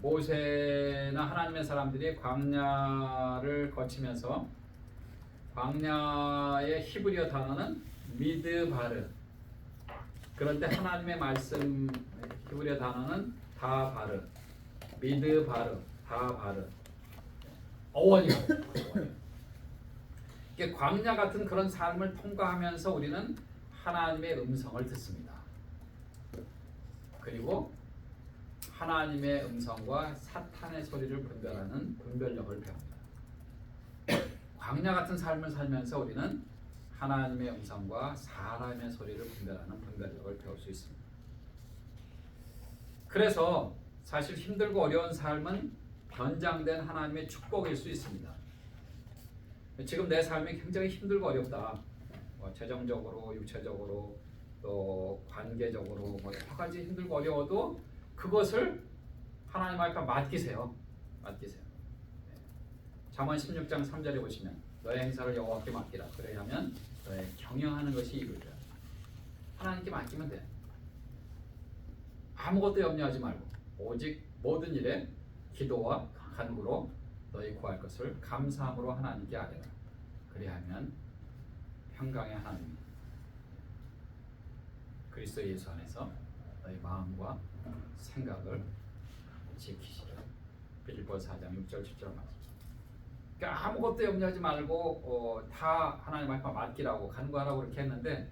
모세나 하나님의 사람들이 광야를 거치면서 광야의 히브리어 단어는 미드바르. 그런데 하나님의 말씀 히브리어 단어는 다바르, 미드바르, 다바르. 어원이요. 이게 광야 같은 그런 삶을 통과하면서 우리는 하나님의 음성을 듣습니다. 그리고 하나님의 음성과 사탄의 소리를 분별하는 분별력을 배웁니다. 광야 같은 삶을 살면서 우리는 하나님의 음성과 사람의 소리를 분별하는 분별력을 배울 수 있습니다. 그래서 사실 힘들고 어려운 삶은 변장된 하나님의 축복일 수 있습니다. 지금 내 삶이 굉장히 힘들고 어렵다. 재정적으로, 육체적으로, 또 관계적으로 여러 가지 힘들고 어려워도 그것을 하나님 앞에 맡기세요. 맡기세요. 잠언 16장 3절에 보시면 너의 행사를 여호와께 맡기라. 그래야면 너의 경영하는 것이 이루리라. 하나님께 맡기면 돼. 아무것도 염려하지 말고 오직 모든 일에 기도와 간구로 너희 구할 것을 감사함으로 하나님께 아뢰라. 그리하면 평강의 하나님 그리스도 예수 안에서 너희 마음과 생각을 지키시라. 빌립보서 4장 6절 7절 말씀. 그러니까 아무것도 염려하지 말고 다 하나님 앞에 맡기라고 간구하라고 그렇게 했는데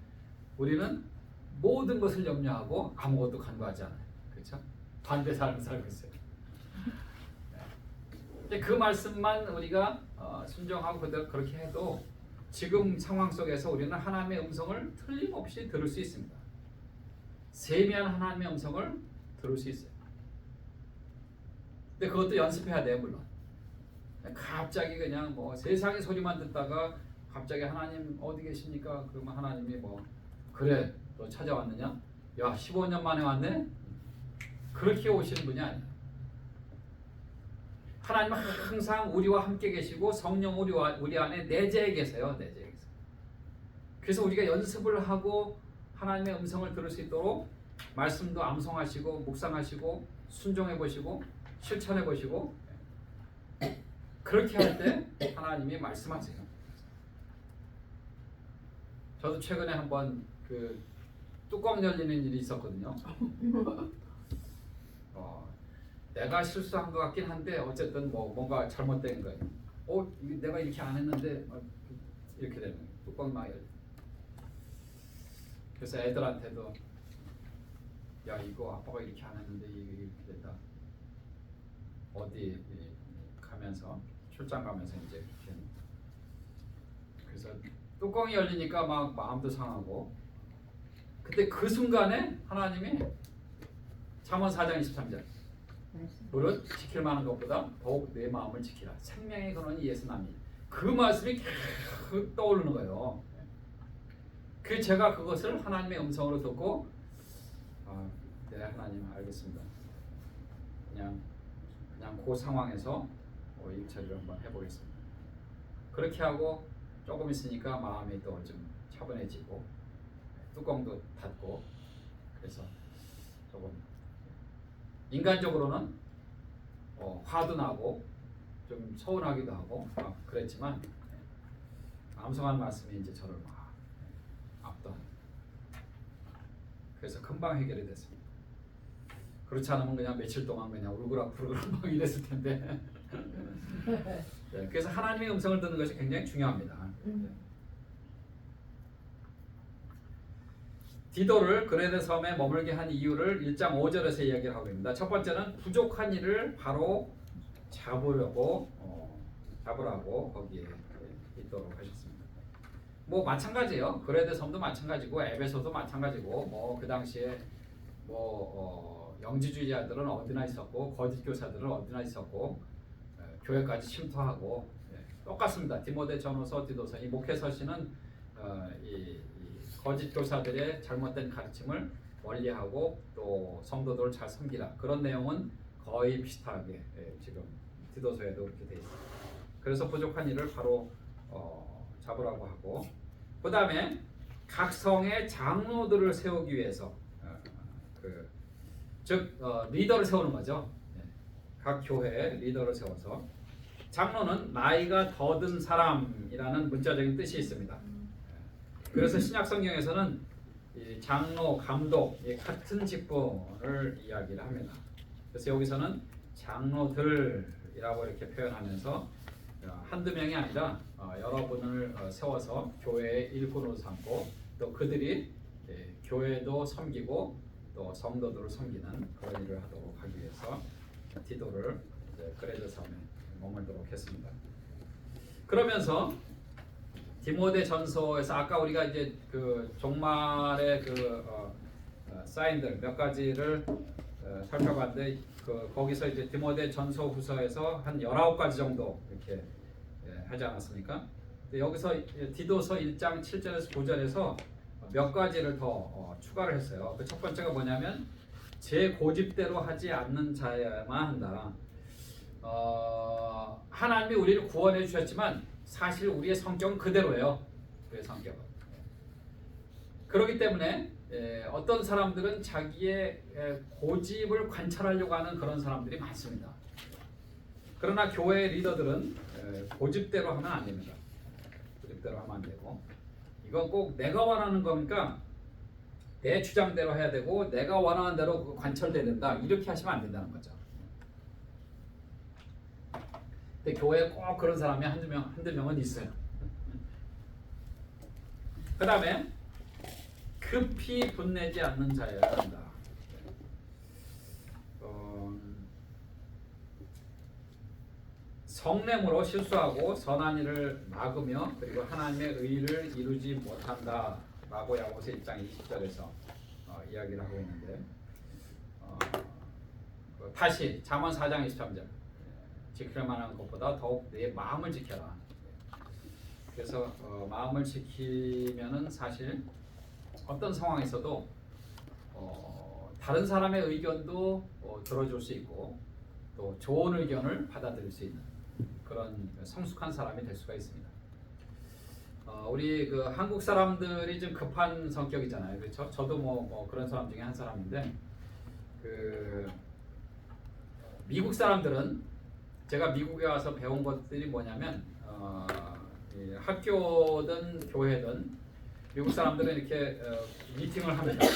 우리는 모든 것을 염려하고 아무것도 간구하지 않아요. 그렇죠? 반대 삶을 살고 있어요. 그 말씀만 우리가 순종하고 그렇게 해도 지금 상황 속에서 우리는 하나님의 음성을 틀림없이 들을 수 있습니다. 세미한 하나님의 음성을 들을 수 있어요. 근데 그것도 연습해야 돼요, 물론. 갑자기 그냥 뭐 세상의 소리만 듣다가 갑자기 하나님 어디 계십니까? 그러면 하나님이 뭐 그래 너 찾아왔느냐? 야 15년 만에 왔네? 그렇게 오시는 분이 아니에요. 하나님은 항상 우리와 함께 계시고 성령 우리 안에 내재해 계세요. 내재해 계세요. 그래서 우리가 연습을 하고 하나님의 음성을 들을 수 있도록 말씀도 암송하시고 묵상하시고 순종해 보시고 실천해 보시고 그렇게 할 때 하나님이 말씀하세요. 저도 최근에 한번 그 뚜껑 열리는 일이 있었거든요. 내가 실수한 것 같긴 한데 어쨌든 뭐 뭔가 잘못된 거예요. 내가 이렇게 안 했는데 이렇게 되는 거예요. 뚜껑이 막 열려. 그래서 애들한테도 야 이거 아빠가 이렇게 안 했는데 이게 이렇게 됐다. 어디 가면서 출장 가면서 이제 이렇게 그래서 뚜껑이 열리니까 막 마음도 상하고 그때 그 순간에 하나님이 잠언 4장 23절 무릇 지킬 만한 것보다 더욱 내 마음을 지키라. 생명의 근원이 예수남이. 그 말씀이 계속 떠오르는 거예요. 그 제가 그것을 하나님의 음성으로 듣고 네 하나님 알겠습니다. 그냥 그 상황에서 일 처리를 한번 해보겠습니다. 그렇게 하고 조금 있으니까 마음이 또 좀 차분해지고 뚜껑도 닫고 그래서 조금 인간적으로는 화도 나고 좀 서운하기도 하고 그랬지만 암송한 말씀이 이제 저를 막 압도하는. 그래서 금방 해결이 됐습니다. 그렇지 않으면 그냥 며칠 동안 그냥 울그락부르그락 막 이랬을 텐데. 네, 그래서 하나님의 음성을 듣는 것이 굉장히 중요합니다. 디도를 그레데 섬에 머물게 한 이유를 1장 5절에서 이야기를 하고 있습니다. 첫 번째는 부족한 일을 바로 잡으라고 거기에 있도록 하셨습니다. 뭐 마찬가지예요. 그레데 섬도 마찬가지고 에베소도 마찬가지고 뭐 그 당시에 영지주의자들은 어디나 있었고 거짓 교사들은 어디나 있었고 교회까지 침투하고 똑같습니다. 디모데 전후서 디도서 이 목회서신은 이 거짓 교사들의 잘못된 가르침을 원리하고 또 성도들을 잘 섬기라 그런 내용은 거의 비슷하게 지금 디도서에도 그렇게 되어 있습니다. 그래서 부족한 일을 바로 잡으라고 하고 그 다음에 각 성의 장로들을 세우기 위해서 즉 리더를 세우는 거죠. 각 교회에 리더를 세워서 장로는 나이가 더 든 사람이라는 문자적인 뜻이 있습니다. 그래서 신약 성경에서는 이 장로, 감독 같은 직분을 이야기를 합니다. 그래서 여기서는 장로들이라고 이렇게 표현하면서 한두 명이 아니라 여러분을 세워서 교회의 일꾼으로 삼고 또 그들이 교회도 섬기고 또 성도들을 섬기는 그런 일을 하도록 하기 위해서 디도를 이제 그레드 섬에 머물도록 했습니다. 그러면서 디모데 전서에서 아까 우리가 이제 그 종말의 사인들 몇 가지를 살펴봤는데 거기서 이제 디모데 전서 후서에서 한 19가지 정도 이렇게 하지 않았습니까? 여기서 디도서 1장 7절에서 9절에서 몇 가지를 더 추가를 했어요. 그 첫 번째가 뭐냐면 제 고집대로 하지 않는 자야만 한다. 하나님이 우리를 구원해 주셨지만 사실 우리의 성격은 그대로예요. 우리의 성격은. 그렇기 때문에 어떤 사람들은 자기의 고집을 관찰하려고 하는 그런 사람들이 많습니다. 그러나 교회 리더들은 고집대로 하면 안 됩니다. 고집대로 하면 안 되고, 이건 꼭 내가 원하는 거니까 내 주장대로 해야 되고 내가 원하는 대로 관철돼야 된다, 이렇게 하시면 안 된다는 거죠. 근데 교회에 꼭 그런 사람이 한두 명은 있어요. 그 다음에 급히 분내지 않는 자여야 한다. 성냄으로 실수하고 선한 일을 막으며 그리고 하나님의 의를 이루지 못한다 라고 야고보서 1장 20절에서 이야기를 하고 있는데, 다시 잠언 4장 23절 지킬 만한 것보다 더욱 내 마음을 지켜라. 그래서 마음을 지키면은 사실 어떤 상황에서도 다른 사람의 의견도 들어줄 수 있고 또 좋은 의견을 받아들일 수 있는 그런 성숙한 사람이 될 수가 있습니다. 우리 그 한국 사람들이 좀 급한 성격이잖아요, 그렇죠? 저도 뭐 그런 사람 중에 한 사람인데, 그 미국 사람들은 제가 미국에 와서 배운 것들이 뭐냐면 학교든 교회든 미국 사람들은 이렇게 미팅을 합니다.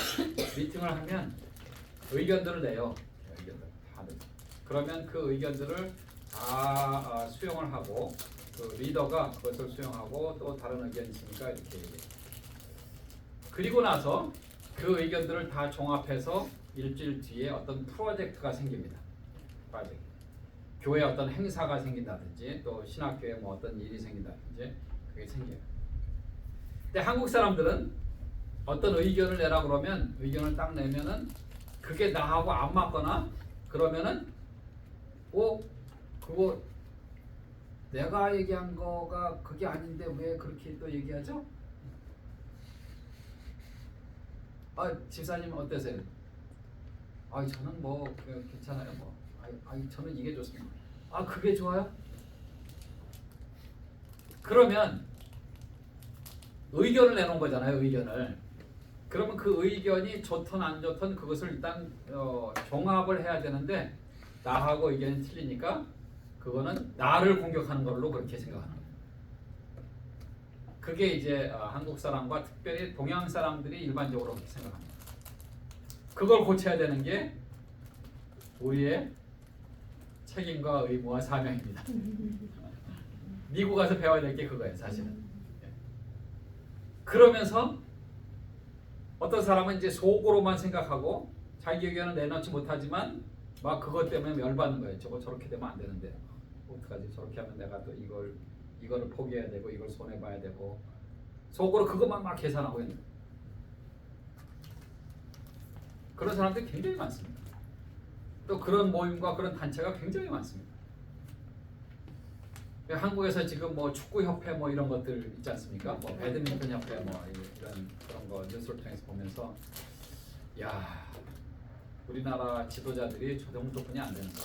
미팅을 하면 의견들을 내요. 의견들 다들. 그러면 그 의견들을 다 수용을 하고 그 리더가 그것을 수용하고 또 다른 의견이 있으니까 이렇게 얘기해요. 그리고 나서 그 의견들을 다 종합해서 일주일 뒤에 어떤 프로젝트가 생깁니다. 프로젝트. 교회 어떤 행사가 생긴다든지 또 신학교에 뭐 어떤 일이 생긴다든지 그게 생겨요. 근데 한국 사람들은 어떤 의견을 내라 그러면 의견을 딱 내면은 그게 나하고 안 맞거나 그러면은 그거 내가 얘기한 거가 그게 아닌데 왜 그렇게 또 얘기하죠? 집사님 어떠세요? 저는 뭐 괜찮아요. 뭐 저는 이게 좋습니다. 그게 좋아요? 그러면 의견을 내놓은 거잖아요. 의견을. 그러면 그 의견이 좋든 안 좋든 그것을 일단 종합을 해야 되는데 나하고 의견이 틀리니까 그거는 나를 공격하는 걸로 그렇게 생각하는 거예요. 그게 이제 한국 사람과 특별히 동양 사람들이 일반적으로 그렇게 생각합니다. 그걸 고쳐야 되는 게 우리의 책임과 의무와 사명입니다. 미국 가서 배워야 될 게 그거예요, 사실은. 그러면서 어떤 사람은 이제 속으로만 생각하고 자기 의견을 내놓지 못하지만 막 그것 때문에 열받는 거예요. 저거 저렇게 되면 안 되는데 어떡하지? 저렇게 하면 내가 또 이거를 포기해야 되고 이걸 손해 봐야 되고 속으로 그것만 막 계산하고 있는 거예요. 그런 사람들이 굉장히 많습니다. 또 그런 모임과 그런 단체가 굉장히 많습니다. 한국에서 지금 뭐 축구 협회 뭐 이런 것들 있지 않습니까? 뭐 배드민턴 협회 뭐 이런 그런 거 뉴스를 통해서 보면서 야, 우리나라 지도자들이 저 정도뿐이 안 되는가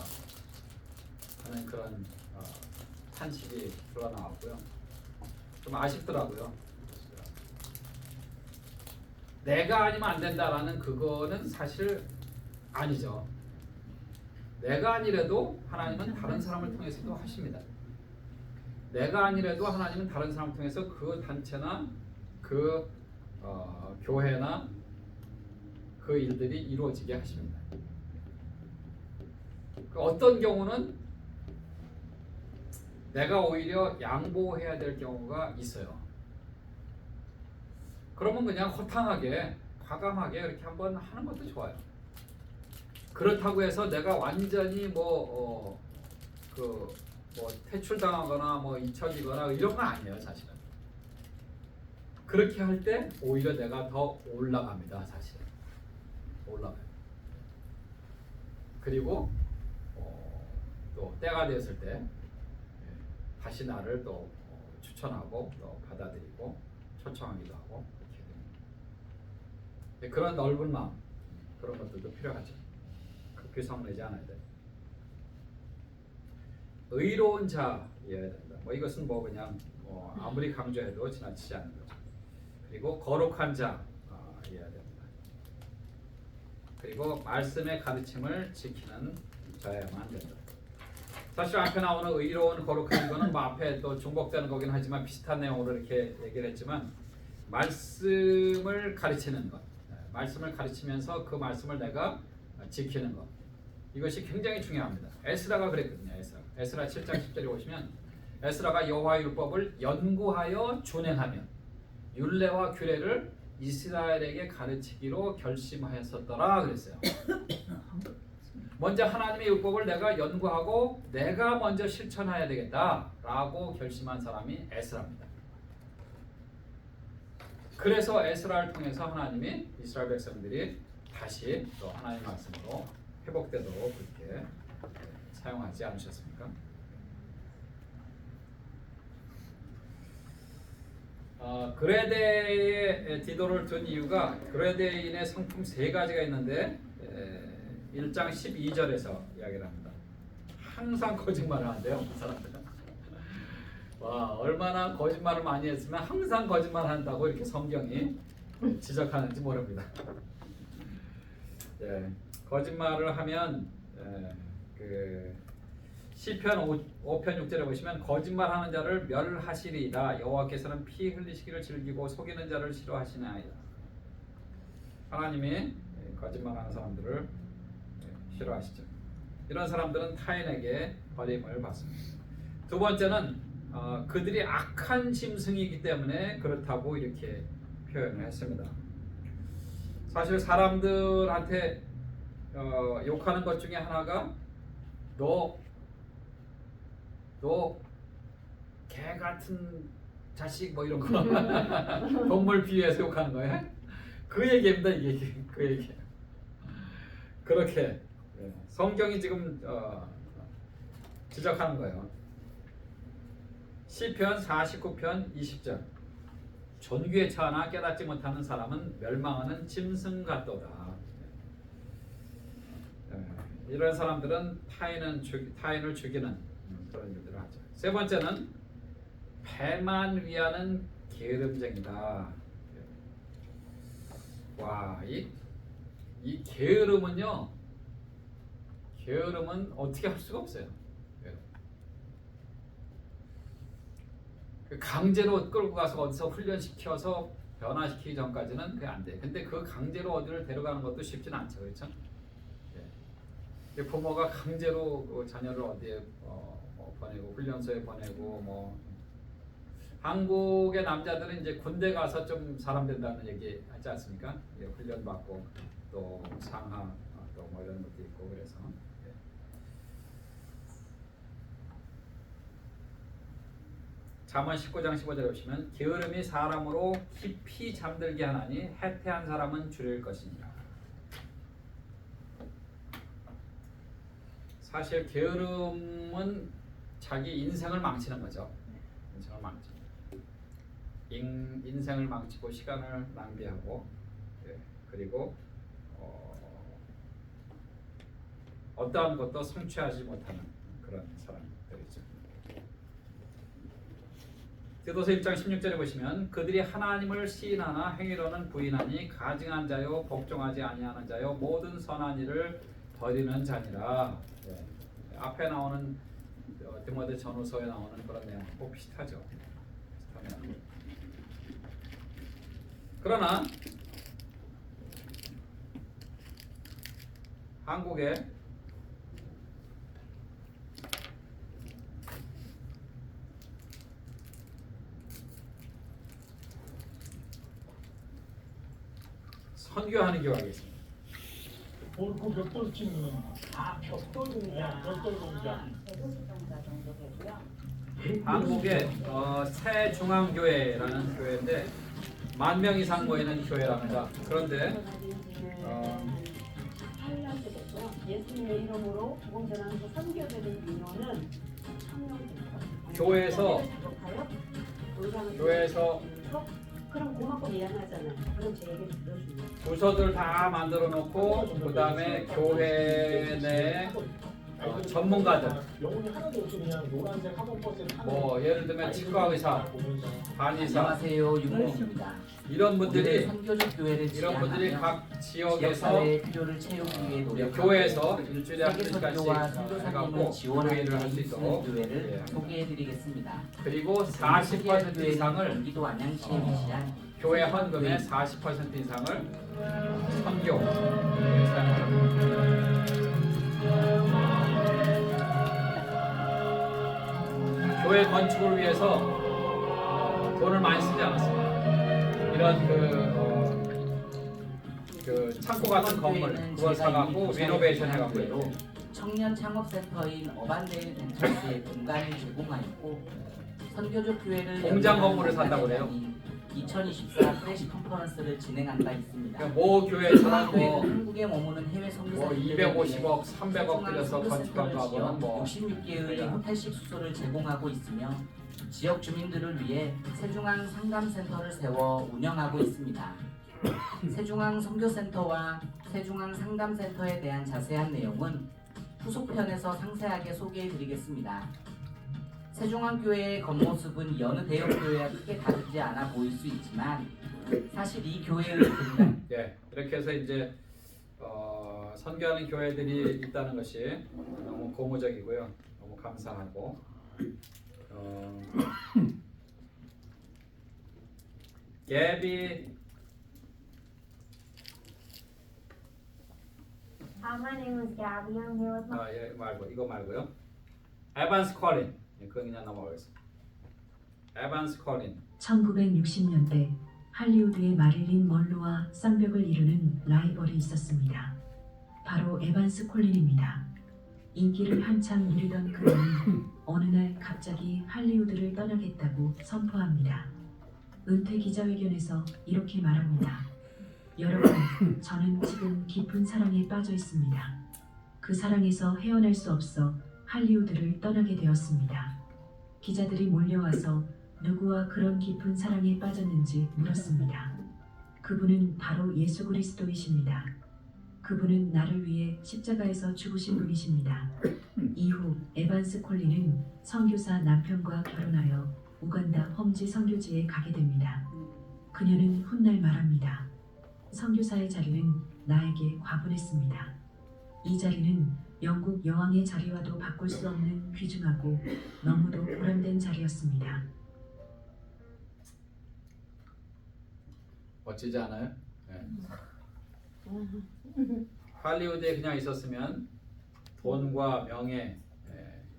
하는 그런 탄식이 흘러나왔고요. 좀 아쉽더라고요. 내가 아니면 안 된다라는 그거는 사실 아니죠. 내가 아니래도 하나님은 다른 사람을 통해서도 하십니다. 내가 아니래도 하나님은 다른 사람을 통해서 그 단체나 그 교회나 그 일들이 이루어지게 하십니다. 어떤 경우는 내가 오히려 양보해야 될 경우가 있어요. 그러면 그냥 허탕하게 과감하게 이렇게 한번 하는 것도 좋아요. 그렇다고 해서 내가 완전히 뭐 퇴출당하거나 뭐 잊혀지거나 이런 건 아니에요, 사실은. 그렇게 할 때 오히려 내가 더 올라갑니다, 사실은. 올라가요. 그리고 또 때가 되었을 때 다시 나를 또 추천하고 또 받아들이고 초청하기도 하고 이렇게 됩니다. 그런 넓은 마음, 그런 것들도 필요하죠. 급히 성내지 않아야 돼. 의로운 자여야 된다. 뭐 이것은 뭐 그냥 아무리 강조해도 지나치지 않는 거죠. 그리고 거룩한 자여야 됩니다. 그리고 말씀의 가르침을 지키는 자야만 된다. 사실 앞에 나오는 의로운 거룩한 거는 뭐 앞에 또 중복되는 거긴 하지만 비슷한 내용으로 이렇게 얘기를 했지만 말씀을 가르치는 것, 말씀을 가르치면서 그 말씀을 내가 지키는 것, 이것이 굉장히 중요합니다. 에스라가 그랬거든요. 에스라 7장 10절에 보시면 에스라가 여호와의 율법을 연구하여 준행하며 율례와 규례를 이스라엘에게 가르치기로 결심하였었더라 그랬어요. 먼저 하나님의 율법을 내가 연구하고 내가 먼저 실천해야 되겠다라고 결심한 사람이 에스라입니다. 그래서 에스라를 통해서 하나님이 이스라엘 백성들이 다시 또 하나님의 말씀으로 회복되도록 그렇게 사용하지 않으셨습니까? 그레데의 디도를 둔 이유가 그레데인의 성품 세 가지가 있는데 1장 12절에서 이야기를 합니다. 항상 거짓말을 한대요, 그 사람들은. 와, 얼마나 거짓말을 많이 했으면 항상 거짓말 한다고 이렇게 성경이 지적하는지 모릅니다. 거짓말을 하면 그 시편 5편 6절에 보시면 거짓말하는 자를 멸하시리이다. 여호와께서는 피 흘리시기를 즐기고 속이는 자를 싫어하시나이다. 하나님이 거짓말하는 사람들을 싫어하시죠. 이런 사람들은 타인에게 버림을 받습니다. 두 번째는 그들이 악한 짐승이기 때문에 그렇다고 이렇게 표현을 했습니다. 사실 사람들한테 욕하는 것 중에 하나가 너 개 같은 자식 뭐 이런 거 동물 비유해서 욕하는 거예요. 그 얘기입니다. 이게 그 얘기. 그렇게 성경이 지금 지적하는 거예요. 시편 49편 20절. 존귀에 처하나 깨닫지 못하는 사람은 멸망하는 짐승 같도다. 이런 사람들은 타인을 죽이는 그런 일들을 하죠. 세 번째는 배만 위하는 게으름쟁이다. 와, 이 게으름은요. 게으름은 어떻게 할 수가 없어요. 강제로 끌고 가서 어디서 훈련시켜서 변화시키기 전까지는 그게 안 돼. 근데 그 강제로 어디를 데려가는 것도 쉽진 않죠, 그렇죠? 부모가 강제로 그 자녀를 어디에 보내고 훈련소에 보내고 뭐 한국의 남자들은 이제 군대 가서 좀 사람 된다는 얘기 하지 않습니까? 훈련 받고 또 상하 또 뭐 이런 것도 있고 그래서. 잠언 19장 15절에 보시면 게으름이 사람으로 깊이 잠들게 하나니 해태한 사람은 줄일 것이니라. 사실 게으름은 자기 인생을 망치는 거죠. 인생을 망치는. 인생을 망치고 시간을 낭비하고 그리고 어떠한 것도 성취하지 못하는 그런 사람들이죠. 디도서 1장 16절에 보시면 그들이 하나님을 시인하나 행위로는 부인하니 가증한 자요 복종하지 아니하는 자요 모든 선한 일을 버리는 자니라. 앞에 나오는 디모데 전후서에 나오는 그런 내용하고 비슷하죠. 비슷하면. 그러나 한국에 선교하는 교회 하겠습니다. 그 벽돌 치는 건 벽돌 공장. 벽돌 공장. 150평가 정도 되고요. 한국의 새중앙교회라는 교회인데 10,000명 이상 모이는 교회랍니다. 그런데 하이라이트 됐고요. 예수님의 이름으로 복음 전하는 그 선교되는 인원은 1,000명 교회에서 그럼 고맙고 미안하잖아요. 그럼 제 얘기 들어주면 부서들 다 만들어 놓고 그 다음에 교회 내 전문가들 영혼이 하나도 없이 그냥 노란색 학원 버스에 타는 뭐 예를 들면 치과 의사, 보면서 한의사 안녕하세요. 유모. 그렇습니다. 이런 분들이 선교적 교회를 이런 분들이 지향하며 각 지역에서 지역사회의 필요를 채우기 위해 노력하고 교회에서 일주일에 한 세계 번씩까지 선교와 선교사님을 해갖고 지원하는 교회를 할 수 있는 있도록 교회를 예. 소개해드리겠습니다. 그리고 40% 이상을 경기도 안양시에 위치한 교회 헌금의 40% 이상을 선교에 사용합니다. 교회 건축을 위해서 돈을 많이 쓰지 않았습니다. 이런 그 창고 같은 건물 그걸 사갖고 리노베이션 해갖고 청년 창업센터인 어반데일 벤처스의 공간을 제공하였고 선교적 교회를 공장 건물을 산다고 그래요. 2024 프레시 컨퍼런스를 진행한 바 있습니다. 그러니까 모 교회처럼 뭐 한국에 머무는 해외 선교사님들을 250억, 300억 들여서 건축한 거하고는 뭐 66개의 호텔식 수소를 제공하고 있으며 지역 주민들을 위해 세중앙 상담센터를 세워 운영하고 있습니다. 세중앙 선교센터와 세중앙 상담센터에 대한 자세한 내용은 후속편에서 상세하게 소개해드리겠습니다. 세중앙교회의 겉모습은 여느 대형교회와 크게 다르지 않아 보일 수 있지만 사실 이 교회의 근간 예, 이렇게 해서 이제 선교하는 교회들이 있다는 것이 너무 고무적이고요. 너무 감사하고 예비 My name is Gabby. I'm here with my 예, 말고 이거 말고요. 에반스 컬린 그거 그냥 넘어가겠습니다. 에반스 컬린 1960년대 할리우드의 마릴린 먼로와 쌍벽을 이루는 라이벌이 있었습니다. 바로 에반스 콜린입니다. 인기를 한창 누리던 그는 어느 날 갑자기 할리우드를 떠나겠다고 선포합니다. 은퇴 기자회견에서 이렇게 말합니다. 여러분, 저는 지금 깊은 사랑에 빠져 있습니다. 그 사랑에서 헤어날 수 없어 할리우드를 떠나게 되었습니다. 기자들이 몰려와서 누구와 그런 깊은 사랑에 빠졌는지 물었습니다. 그분은 바로 예수 그리스도이십니다. 그분은 나를 위해 십자가에서 죽으신 분이십니다. 이후 에반스 콜린은 선교사 남편과 결혼하여 우간다 험지 선교지에 가게 됩니다. 그녀는 훗날 말합니다. 선교사의 자리는 나에게 과분했습니다. 이 자리는 영국 여왕의 자리와도 바꿀 수 없는 귀중하고 너무도 보람된 자리였습니다. 멋지지 않아요? 네. 할리우드에 그냥 있었으면 돈과 명예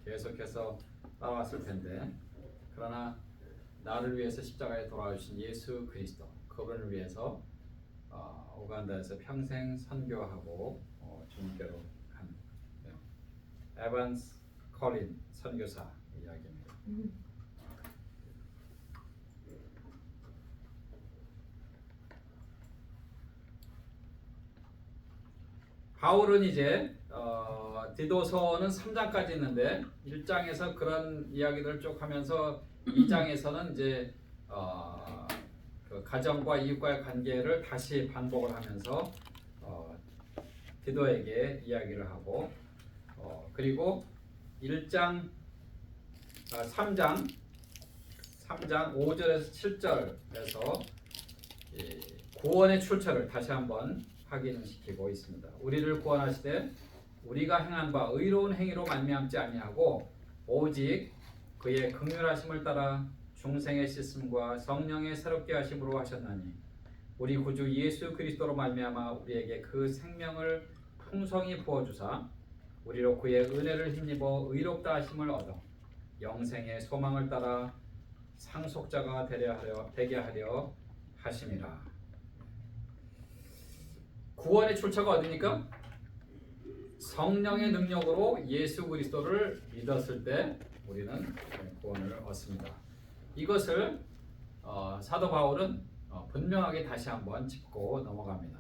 계속해서 따라왔을 텐데 그러나 나를 위해서 십자가에 돌아오신 예수 그리스도 그분을 위해서 우간다에서 평생 선교하고 주님께로 간 에반스 컬린 선교사 이야기입니다. 바울은 이제 디도서는 3장까지 있는데 1장에서 그런 이야기들을 쭉 하면서 2장에서는 이제 그 가정과 이웃과의 관계를 다시 반복을 하면서 디도에게 이야기를 하고 그리고 3장 5절에서 7절에서 구원의 출처를 다시 한번 확인시키고 있습니다. 우리를 구원하시되 우리가 행한 바 의로운 행위로 말미암지 아니하고 오직 그의 긍휼하심을 따라 중생의 씻음과 성령의 새롭게 하심으로 하셨나니 우리 구주 예수 그리스도로 말미암아 우리에게 그 생명을 풍성히 부어주사 우리로 그의 은혜를 힘입어 의롭다 하심을 얻어 영생의 소망을 따라 상속자가 되게 하려 하심이라. 구원의 출처가 어디니까? 성령의 능력으로 예수 그리스도를 믿었을 때 우리는 구원을 얻습니다. 이것을 사도 바울은 분명하게 다시 한번 짚고 넘어갑니다.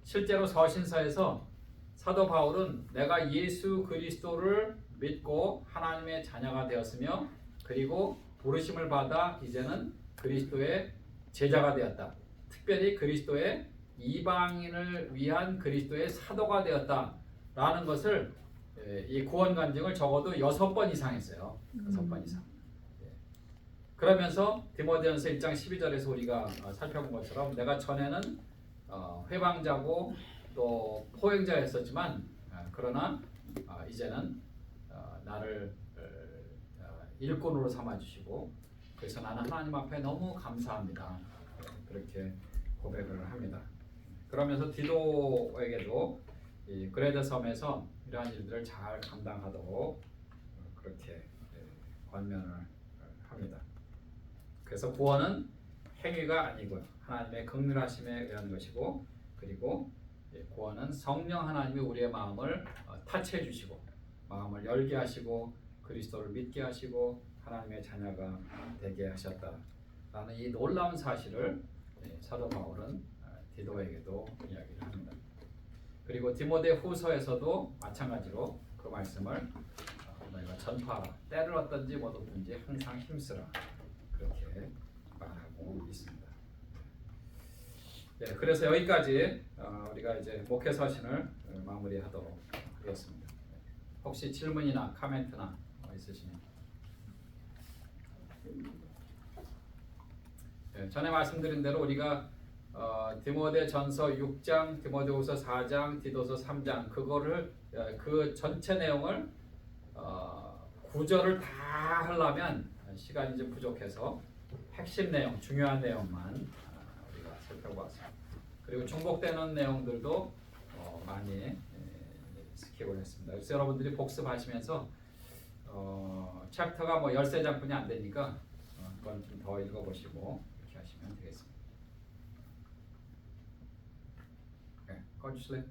실제로 서신서에서 사도 바울은 내가 예수 그리스도를 믿고 하나님의 자녀가 되었으며 그리고 부르심을 받아 이제는 그리스도의 제자가 되었다. 특별히 그리스도의 이방인을 위한 그리스도의 사도가 되었다라는 것을 이 구원 간증을 적어도 6번 이상 했어요. 6번 이상. 그러면서 디모데전서 1장 12절에서 우리가 살펴본 것처럼 내가 전에는 회방자고 또 포행자였었지만 그러나 이제는 나를 일꾼으로 삼아주시고 그래서 나는 하나님 앞에 너무 감사합니다. 그렇게 고백을 합니다. 그러면서 디도에게도 이 그레데 섬에서 이러한 일들을 잘 감당하도록 그렇게 권면을 합니다. 그래서 구원은 행위가 아니고요. 하나님의 긍휼하심에 의한 것이고 그리고 구원은 성령 하나님이 우리의 마음을 타치해 주시고 마음을 열게 하시고 그리스도를 믿게 하시고 하나님의 자녀가 되게 하셨다라는 이 놀라운 사실을 사도 바울은 디도에게도 이야기를 합니다. 그리고 디모데 후서에서도 마찬가지로 그 말씀을 너희가 전파하라. 때를 얻든지 못 얻든지 항상 힘쓰라. 그렇게 말하고 있습니다. 네, 그래서 여기까지 우리가 이제 목회 서신을 마무리하도록 하겠습니다. 혹시 질문이나 코멘트나 있으시면 전에 말씀드린 대로 우리가 디모데전서 6장, 디모데후서 4장, 디도서 3장 그거를 그 전체 내용을 구절을 다 하려면 시간이 좀 부족해서 핵심 내용, 중요한 내용만 우리가 살펴보았습니다. 그리고 중복되는 내용들도 많이 스킵을 했습니다. 그래서 여러분들이 복습하시면서 챕터가 뭐 13장뿐이 안 되니까 그건 좀 더 읽어보시고 이렇게 하시면 되겠습니다. 꺼주실래요?